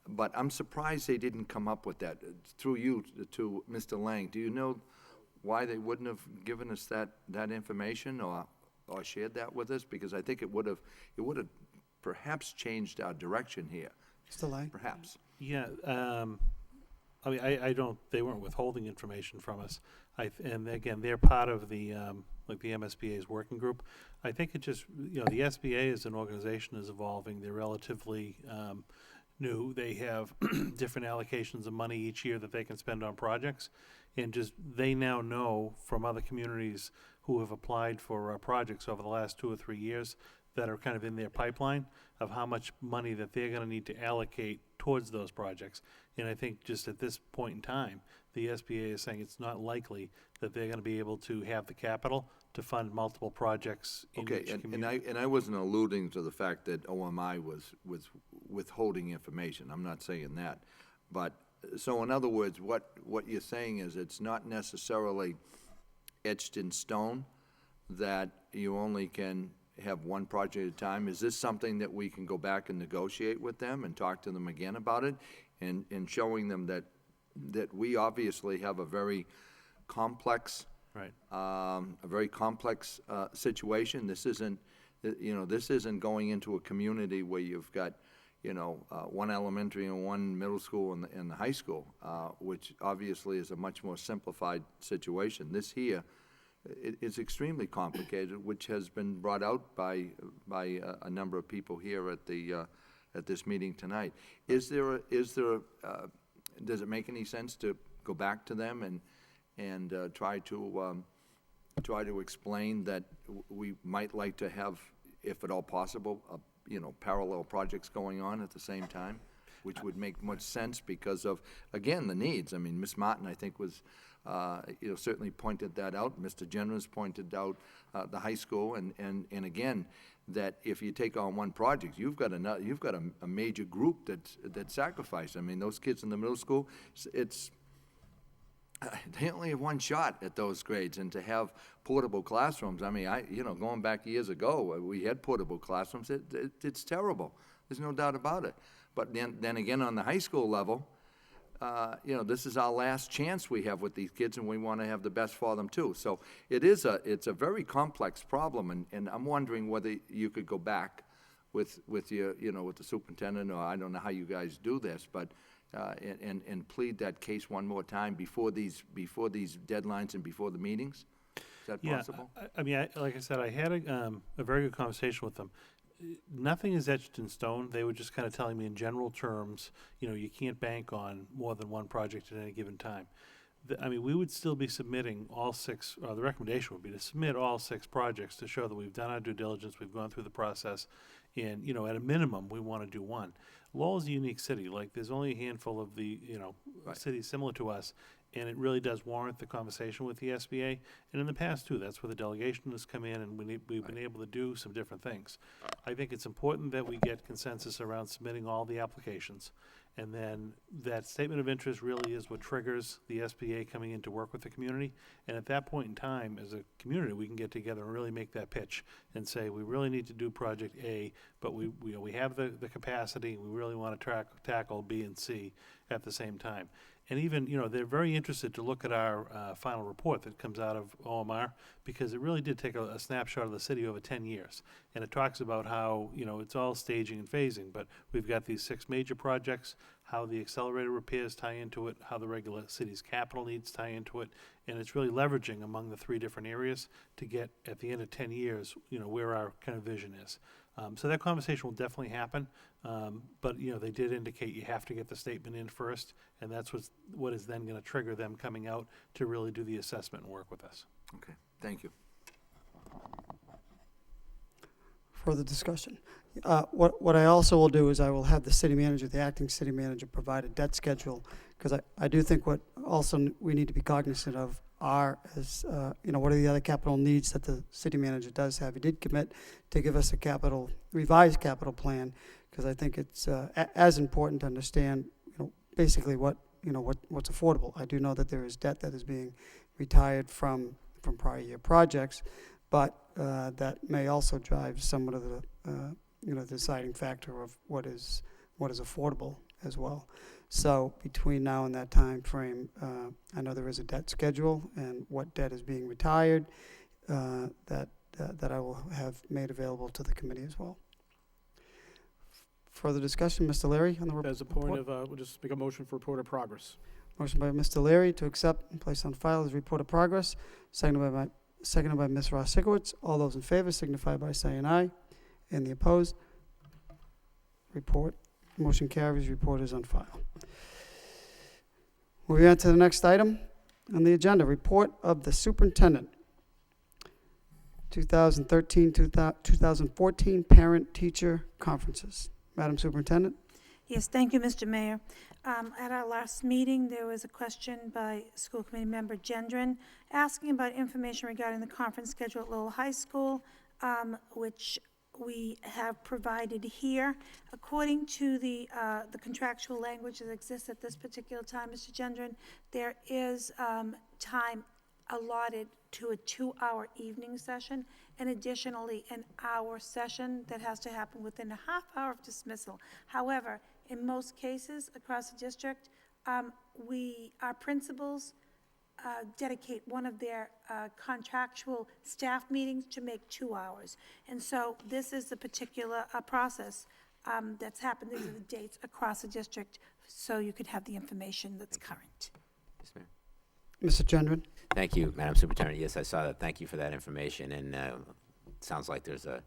But I'm surprised they didn't come up with that. Through you to Mr. Lang, do you know why they wouldn't have given us that information or shared that with us? Because I think it would have perhaps changed our direction here. Mr. Lang? Perhaps. Yeah, I mean, I don't, they weren't withholding information from us. And again, they're part of the, like the MSBA's working group. I think it just, you know, the SBA as an organization is evolving. They're relatively new. They have different allocations of money each year that they can spend on projects. And just, they now know from other communities who have applied for projects over the last 2 or 3 years that are kind of in their pipeline of how much money that they're gonna need to allocate towards those projects. And I think just at this point in time, the SBA is saying it's not likely that they're gonna be able to have the capital to fund multiple projects in Okay, each and community. I wasn't alluding to the fact that OMI was withholding information. I'm not saying that. But, so in other words, what you're saying is it's not necessarily etched in stone that you only can have one project at a time? Is this something that we can go back and negotiate with them and talk to them again about it? And showing them that we obviously have a very complex, Right. a very complex situation. This isn't, you know, this isn't going into a community where you've got, you know, one elementary and one middle school and the high school, which obviously is a much more simplified situation. This here is extremely complicated, which has been brought out by a number of people here at this meeting tonight. Does it make any sense to go back to them and try to explain that we might like to have, if at all possible, you know, parallel projects going on at the same time, which would make much sense because of, again, the needs. I mean, Ms. Martin, I think, was, you know, certainly pointed that out. Mr. Jennings pointed out the high school, and again, that if you take on one project, you've got a major group that's sacrificed. I mean, those kids in the middle school, they only have one shot at those grades, and to have portable classrooms, I mean, you know, going back years ago, we had portable classrooms. It's terrible. There's no doubt about it. But then again, on the high school level, you know, this is our last chance we have with these kids, and we want to have the best for them too. So it's a very complex problem, and I'm wondering whether you could go back with your, you know, with the superintendent, or I don't know how you guys do this, but and plead that case one more time before these deadlines and before the meetings. Is that possible? I mean, like I said, I had a very good conversation with them. Nothing is etched in stone. They were just kind of telling me in general terms, you know, you can't bank on more than one project at any given time. I mean, we would still be submitting all 6, the recommendation would be to submit all 6 projects to show that we've done our due diligence, we've gone through the process, and, you know, at a minimum, we want to do one. Lowell's a unique city. Like, there's only a handful of the, you know, cities similar to us, and it really does warrant the conversation with the SBA. And in the past, too, that's where the delegation has come in, and we've been able to do some different things. I think it's important that we get consensus around submitting all the applications. And then that statement of interest really is what triggers the SBA coming in to work with the community. And at that point in time, as a community, we can get together and really make that pitch and say, we really need to do project A, but we have the capacity, we really want to tackle B and C at the same time. And even, you know, they're very interested to look at our final report that comes out of OMR, because it really did take a snapshot of the city over 10 years. And it talks about how, you know, it's all staging and phasing, but we've got these 6 major projects, how the accelerated repairs tie into it, how the regular city's capital needs tie into it, and it's really leveraging among the 3 different areas to get, at the end of 10 years, you know, where our kind of vision is. So that conversation will definitely happen, but, you know, they did indicate you have to get the statement in first, and that's what is then going to trigger them coming out to really do the assessment and work with us. Okay, thank you. Further discussion. What I also will do is I will have the city manager, the acting city manager, provide a debt schedule, because I do think what also we need to be cognizant of is, you know, what are the other capital needs that the city manager does have. He did commit to give us a revised capital plan, because I think it's as important to understand, you know, basically what's affordable. I do know that there is debt that is being retired from prior year projects, but that may also drive somewhat of the the deciding factor of what is affordable as well. So between now and that time frame, I know there is a debt schedule and what debt is being retired that I will have made available to the committee as well. Further discussion, Mr. Larry, on the report? As a point of, we'll just make a motion for report of progress. Motion by Mr. Leary to accept and place on file his report of progress, seconded by Ms. Ross Sikowitz. All those in favor signify by saying aye. And the opposed? Motion carries. Report is on file. Moving on to the next item on the agenda, report of the superintendent. 2013-2014 parent-teacher conferences. Madam Superintendent? Yes, thank you, Mr. Mayor. At our last meeting, there was a question by School Committee Member Gendron asking about information regarding the conference schedule at Lowell High School, which we have provided here. According to the contractual language that exists at this particular time, Mr. Gendron, there is time allotted to a 2-hour evening session, and additionally an hour session that has to happen within a half hour of dismissal. However, in most cases across the district, our principals dedicate one of their contractual staff meetings to make 2 hours. And so this is the particular process that's happened. These are the dates across the district, so you could have the information that's current. Yes, ma'am. Mr. Gendron? Thank you, Madam Superintendent. Yes, I saw that. Thank you for that information. And it sounds like there's a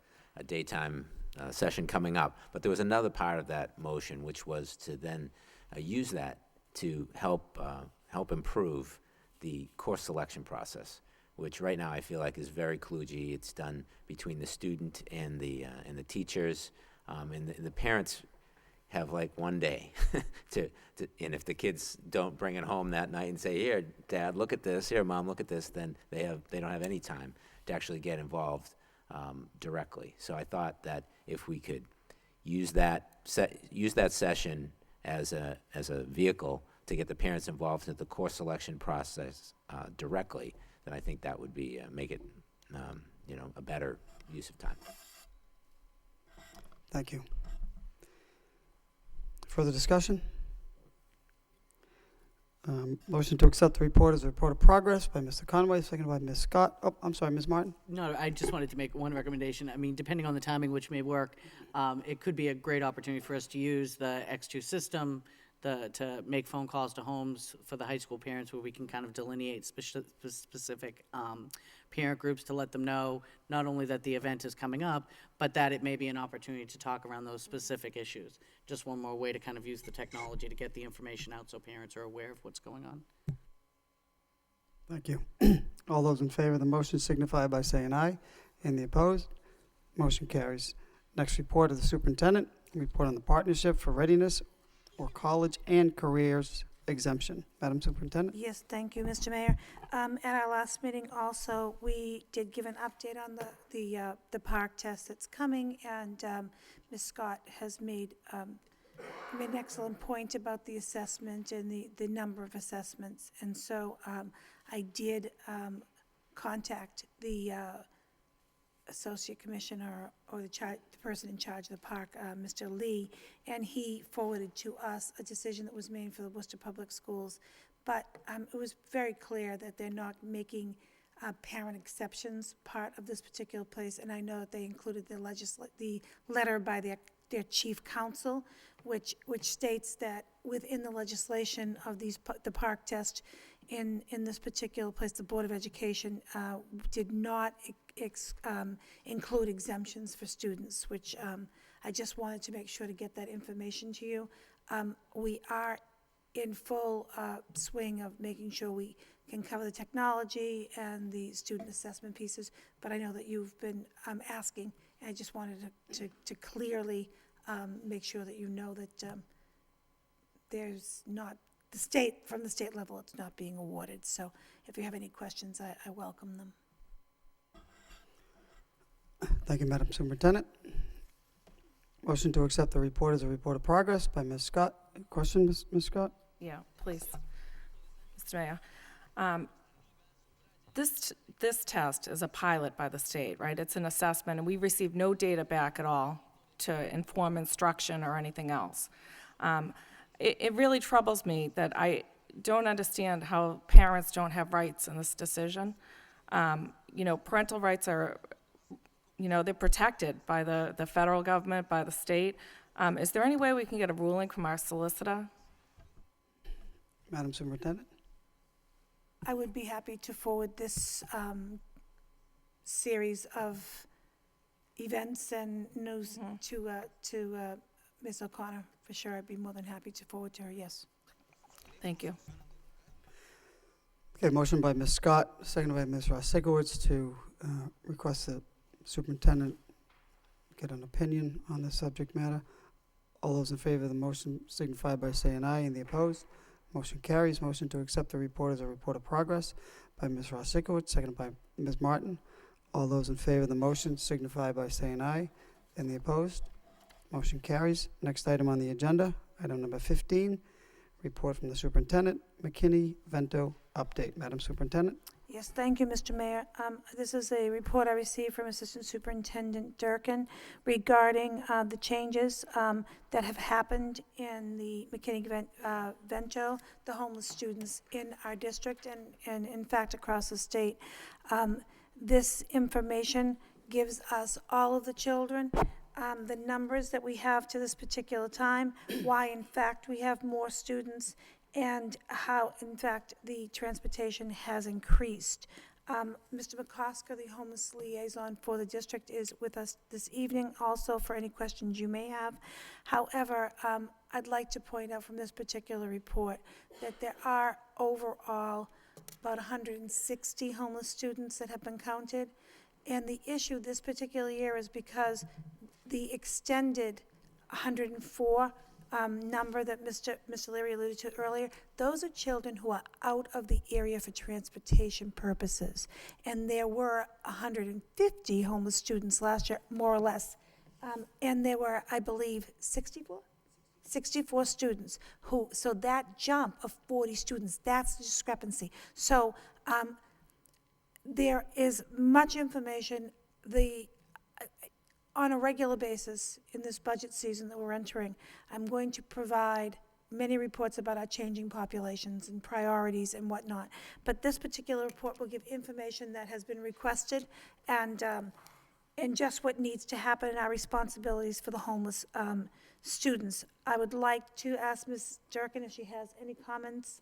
daytime session coming up. But there was another part of that motion, which was to then use that to help improve the course selection process, which right now I feel like is very kludgy. It's done between the student and the teachers, and the parents have like one day and if the kids don't bring it home that night and say, here, Dad, look at this, here, Mom, look at this, then they don't have any time to actually get involved directly. So I thought that if we could use that session as a vehicle to get the parents involved in the course selection process directly, then I think that would be make it a better use of time. Thank you. Further discussion? Motion to accept the report as a report of progress by Mr. Conway, seconded by Ms. Scott. Oh, I'm sorry, Ms. Martin? No, I just wanted to make one recommendation. I mean, depending on the timing, which may work, it could be a great opportunity for us to use the X2 system to make phone calls to homes for the high school parents where we can kind of delineate specific parent groups to let them know not only that the event is coming up, but that it may be an opportunity to talk around those specific issues. Just one more way to kind of use the technology to get the information out so parents are aware of what's going on. Thank you. All those in favor of the motion signify by saying aye. And the opposed? Motion carries. Next report of the superintendent, report on the Partnership for Readiness or College and Careers Exemption. Madam Superintendent? Yes, thank you, Mr. Mayor. At our last meeting also, we did give an update on the park test that's coming, and Ms. Scott has made an excellent point about the assessment and the number of assessments. And so I did contact the associate commissioner or the person in charge of the park, Mr. Lee, and he forwarded to us a decision that was made for the Worcester Public Schools. But it was very clear that they're not making parent exceptions part of this particular place, and I know that they included the letter by their chief counsel, which states that within the legislation of the park test in this particular place, the Board of Education did not include exemptions for students, which I just wanted to make sure to get that information to you. We are in full swing of making sure we can cover the technology and the student assessment pieces, but I know that you've been asking, and I just wanted to clearly make sure that you know that there's not, from the state level, it's not being awarded. So if you have any questions, I welcome them. Thank you, Madam Superintendent. Motion to accept the report as a report of progress by Ms. Scott. Question, Ms. Scott? Yeah, please, Mr. Mayor. This test is a pilot by the state, right? It's an assessment, and we received no data back at all to inform instruction or anything else. It really troubles me that I don't understand how parents don't have rights in this decision. Parental rights are, they're protected by the federal government, by the state. Is there any way we can get a ruling from our solicitor? Madam Superintendent? I would be happy to forward this series of events and news to Ms. O'Connor. For sure, I'd be more than happy to forward to her, yes. Thank you. Okay, motion by Ms. Scott, seconded by Ms. Ross-Sikowicz to request the superintendent get an opinion on the subject matter. All those in favor of the motion signify by saying aye, and the opposed. Motion carries. Motion to accept the report as a report of progress by Ms. Ross-Sikowicz, seconded by Ms. Martin. All those in favor of the motion signify by saying aye, and the opposed. Motion carries. Next item on the agenda, item number 15, report from the superintendent, McKinney-Vento update. Madam Superintendent? Yes, thank you, Mr. Mayor. This is a report I received from Assistant Superintendent Durkin regarding the changes that have happened in the McKinney-Vento, the homeless students in our district and in fact across the state. This information gives us all of the children, the numbers that we have to this particular time, why in fact we have more students, and how, in fact, the transportation has increased. Mr. McCosker, the homeless liaison for the district, is with us this evening also for any questions you may have. However, I'd like to point out from this particular report that there are overall about 160 homeless students that have been counted. And the issue this particular year is because the extended 104 number that Mr. Leary alluded to earlier, those are children who are out of the area for transportation purposes. And there were 150 homeless students last year, more or less. And there were, I believe, 64 students who, so that jump of 40 students, that's the discrepancy. So there is much information. On a regular basis in this budget season that we're entering, I'm going to provide many reports about our changing populations and priorities and whatnot. But this particular report will give information that has been requested and just what needs to happen and our responsibilities for the homeless students. I would like to ask Ms. Durkin if she has any comments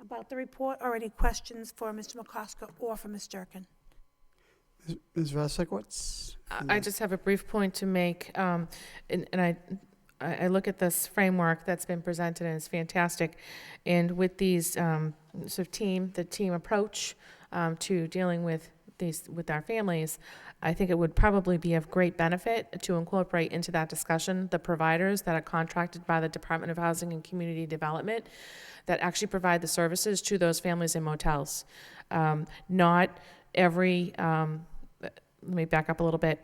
about the report or any questions for Mr. McCosker or for Ms. Durkin. Ms. Ross-Sikowicz? I just have a brief point to make, and I look at this framework that's been presented and it's fantastic. And with these sort of the team approach to dealing with our families, I think it would probably be of great benefit to incorporate into that discussion the providers that are contracted by the Department of Housing and Community Development that actually provide the services to those families in motels. Not every let me back up a little bit.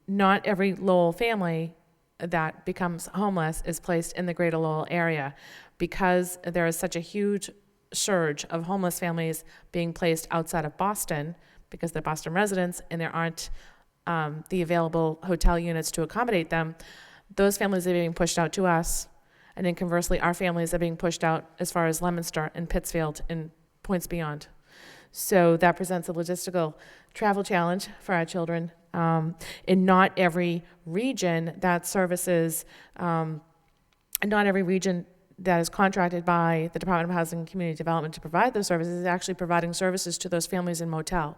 Not every Lowell family that becomes homeless is placed in the greater Lowell area because there is such a huge surge of homeless families being placed outside of Boston because they're Boston residents and there aren't the available hotel units to accommodate them. Those families are being pushed out to us, and then conversely, our families are being pushed out as far as Leominster and Pittsfield and points beyond. So that presents a logistical travel challenge for our children. In not every region that services, not every region that is contracted by the Department of Housing and Community Development to provide those services is actually providing services to those families in motel.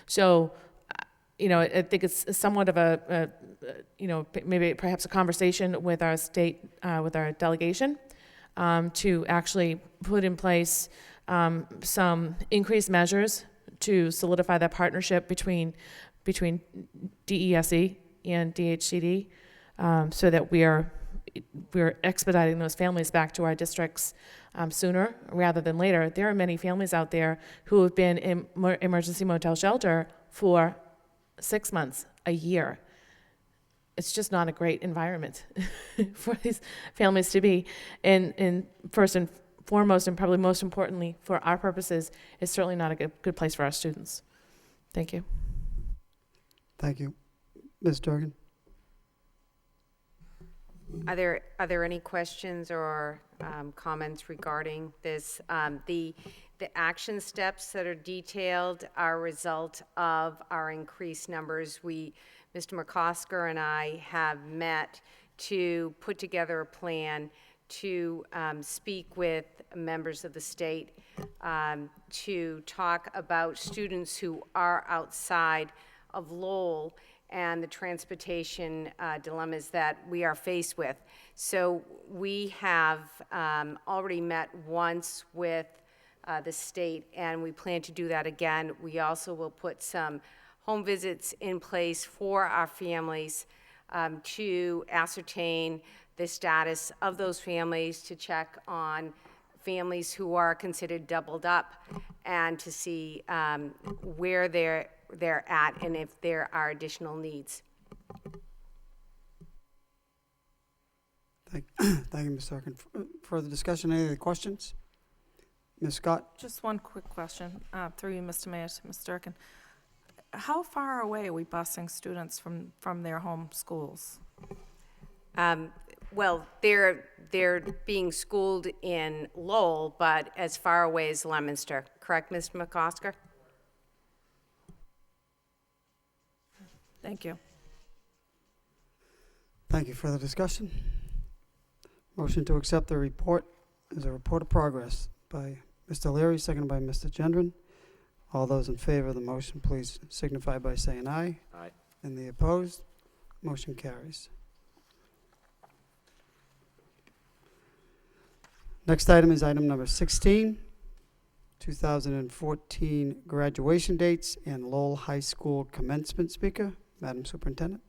So, I think it's somewhat of a maybe perhaps a conversation with our state, with our delegation, to actually put in place some increased measures to solidify that partnership between DESE and DHCD, so that we're expediting those families back to our districts sooner rather than later. There are many families out there who have been in emergency motel shelter for 6 months, a year. It's just not a great environment for these families to be. And first and foremost, and probably most importantly for our purposes, is certainly not a good place for our students. Thank you. Thank you. Ms. Durgan? Are there any questions or comments regarding this? The action steps that are detailed are a result of our increased numbers. Mr. McCosker and I have met to put together a plan to speak with members of the state to talk about students who are outside of Lowell and the transportation dilemmas that we are faced with. So we have already met once with the state, and we plan to do that again. We also will put some home visits in place for our families to ascertain the status of those families, to check on families who are considered doubled up, and to see where they're at and if there are additional needs. Thank you, Ms. Durkin. Further discussion, any other questions? Ms. Scott? Just one quick question, through you, Mr. Mayor, to Ms. Durkin. How far away are we busing students from their home schools? Well, they're being schooled in Lowell, but as far away as Leominster. Correct, Ms. McCosker? Thank you. Thank you. Further discussion? Motion to accept the report as a report of progress by Mr. Leary, seconded by Mr. Gendron. All those in favor of the motion, please signify by saying aye. Aye. And the opposed, motion carries. Next item is item number 16, 2014 graduation dates and Lowell High School commencement speaker. Madam Superintendent.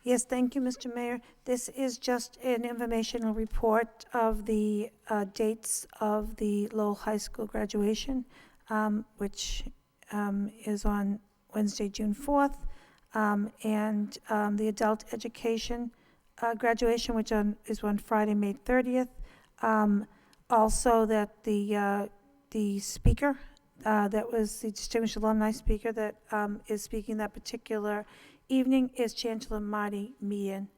Yes, thank you, Mr. Mayor. This is just an informational report of the dates of the Lowell High School graduation, which is on Wednesday, June 4th, and the adult education graduation, which is on Friday, May 30th. Also, that the speaker, that was the distinguished alumni speaker that is speaking that particular evening, is Chancellor Marty Meehan,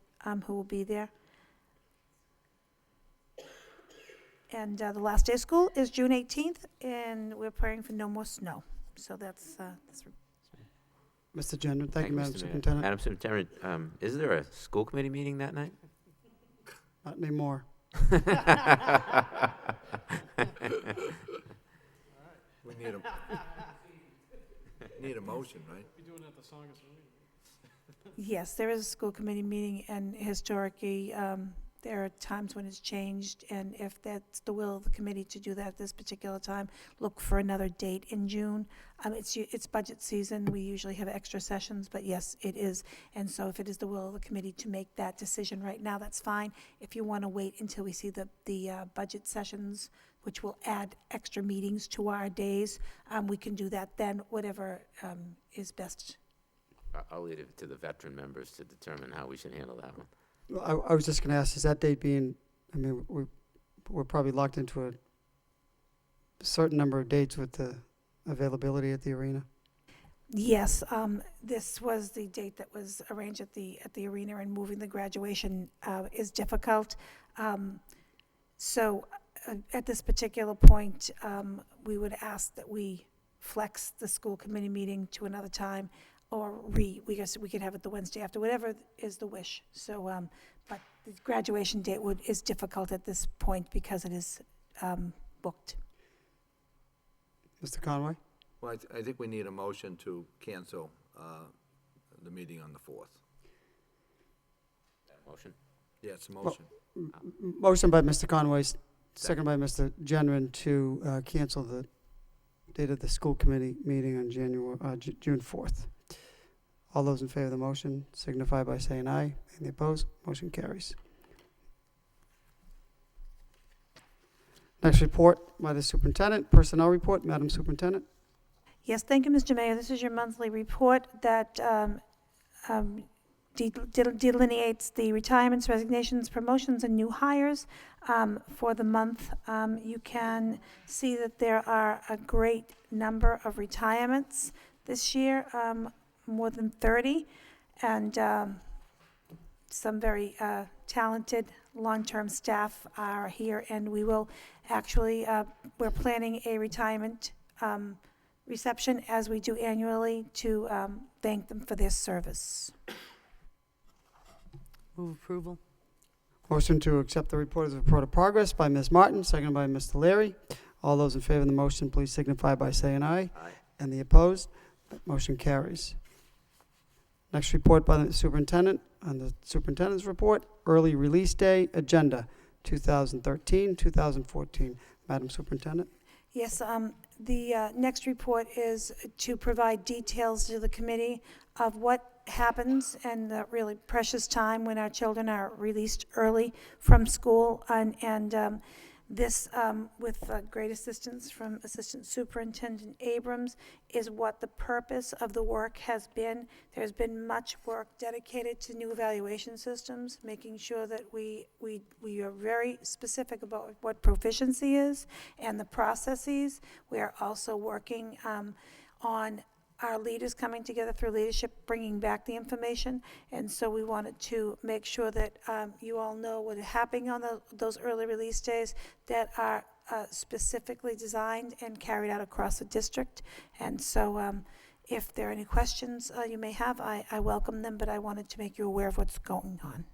who will be there. And the last day of school is June 18th, and we're praying for no more snow. So that's Mr. Gendron. Thank you, Madam Mr. Mayor. Superintendent. Madam Superintendent, is there a school committee meeting that night? Not anymore. We need a motion, right? Yes, there is a school committee meeting, and historically, there are times when it's changed, and if that's the will of the committee to do that at this particular time, look for another date in June. It's budget season. We usually have extra sessions, but yes, it is. And so if it is the will of the committee to make that decision right now, that's fine. If you want to wait until we see the budget sessions, which will add extra meetings to our days, we can do that then, whatever is best. I'll leave it to the veteran members to determine how we should handle that one. Well, I was just going to ask, is that date being, I mean, we're probably locked into a certain number of dates with the availability at the arena? Yes, this was the date that was arranged at the arena, and moving the graduation is difficult. So at this particular point, we would ask that we flex the school committee meeting to another time, or we could have it the Wednesday after, whatever is the wish. So, but the graduation date is difficult at this point because it is booked. Mr. Conway? Well, I think we need a motion to cancel the meeting on the 4th. Motion? Yeah, it's a motion. Motion by Mr. Conway, second by Mr. Gendron to cancel the date of the school committee meeting on June 4th. All those in favor of the motion signify by saying aye. Any opposed? Motion carries. Next report by the superintendent, personnel report. Madam Superintendent. Yes, thank you, Mr. Mayor. This is your monthly report that delineates the retirements, resignations, promotions, and new hires for the month. You can see that there are a great number of retirements this year, more than 30, and some very talented long-term staff are here, and we will actually, we're planning a retirement reception, as we do annually, to thank them for their service. Move approval. Motion to accept the report as a report of progress by Ms. Martin, seconded by Mr. Leary. All those in favor of the motion, please signify by saying aye. Aye. And the opposed, that motion carries. Next report by the superintendent, on the superintendent's report, early release day agenda, 2013, 2014. Madam Superintendent? Yes, the next report is to provide details to the committee of what happens and the really precious time when our children are released early from school. And this, with great assistance from Assistant Superintendent Abrams, is what the purpose of the work has been. There's been much work dedicated to new evaluation systems, making sure that we are very specific about what proficiency is and the processes. We are also working on our leaders coming together through leadership, bringing back the information. And so we wanted to make sure that you all know what is happening on those early release days that are specifically designed and carried out across the district. And so if there are any questions you may have, I welcome them, but I wanted to make you aware of what's going on.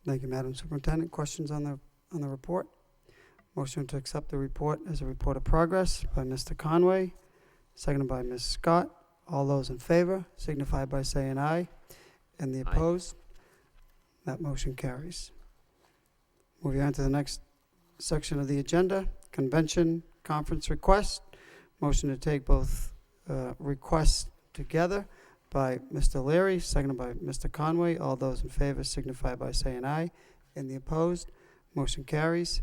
Thank you, Madam Superintendent. Questions on the report? Motion to accept the report as a report of progress by Mr. Conway, seconded by Ms. Scott. All those in favor signify by saying aye. And the Aye. opposed? That motion carries. Moving on to the next section of the agenda, convention conference request. Motion to take both requests together by Mr. Leary, seconded by Mr. Conway. All those in favor signify by saying aye. And the opposed? Motion carries.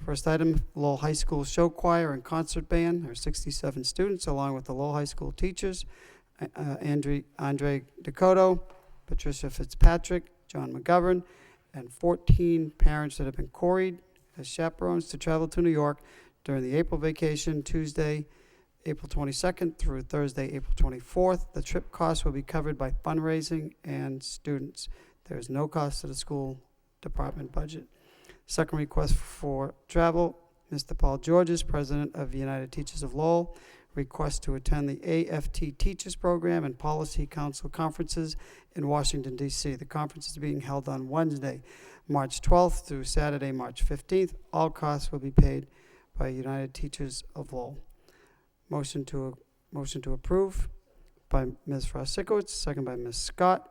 First item, Lowell High School Show Choir and Concert Band. There are 67 students, along with the Lowell High School teachers, Andre Dakota, Patricia Fitzpatrick, John McGovern, and 14 parents that have been quarried as chaperones to travel to New York during the April vacation, Tuesday, April 22nd through Thursday, April 24th. The trip costs will be covered by fundraising and students. There is no cost to the school department budget. Second request for travel, Mr. Paul Georges, President of the United Teachers of Lowell, requests to attend the AFT Teachers Program and Policy Council conferences in Washington, D.C. The conference is being held on Wednesday, March 12th through Saturday, March 15th. All costs will be paid by United Teachers of Lowell. Motion to approve by Ms. Rosikowicz, second by Ms. Scott.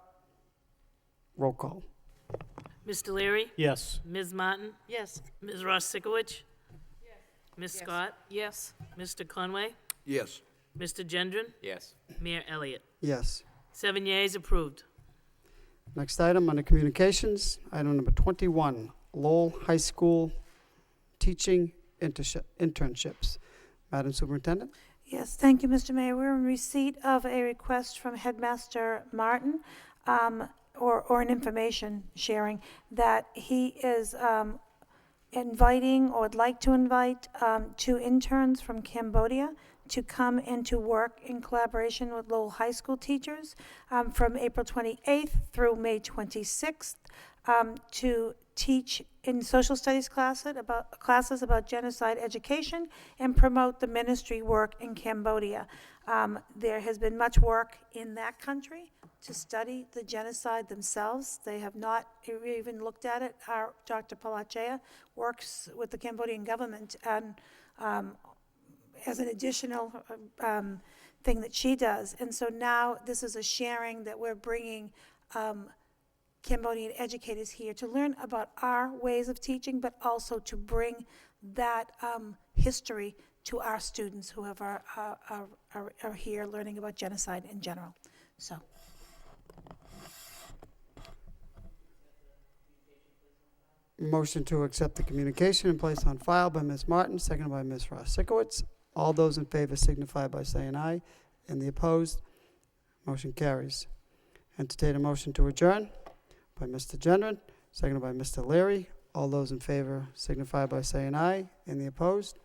Roll call. Mr. Leary? Yes. Ms. Martin? Yes. Ms. Ross Sikowicz? Ms. Scott? Yes. Mr. Conway? Yes. Mr. Gendron? Yes. Mayor Elliott? Yes. 7 yeas, approved. Next item under communications, item number 21, Lowell High School Teaching Internships. Madam Superintendent? Yes, thank you, Mr. Mayor. We're in receipt of a request from Headmaster Martin, or an information sharing, that he is inviting or would like to invite 2 interns from Cambodia to come and to work in collaboration with Lowell High School teachers from April 28th through May 26th to teach in social studies classes about genocide education and promote the ministry work in Cambodia. There has been much work in that country to study the genocide themselves. They have not even looked at it. Our Dr. Palachea works with the Cambodian government and as an additional thing that she does. And so now this is a sharing that we're bringing Cambodian educators here to learn about our ways of teaching, but also to bring that history to our students who are here learning about genocide in general. So. Motion to accept the communication and place on file by Ms. Martin, seconded by Ms. Rosikowicz. All those in favor signify by saying aye. And the opposed, motion carries. Entertain a motion to adjourn by Mr. Gendron, seconded by Mr. Leary. All those in favor signify by saying aye. And the opposed,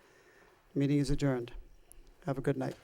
meeting is adjourned. Have a good night.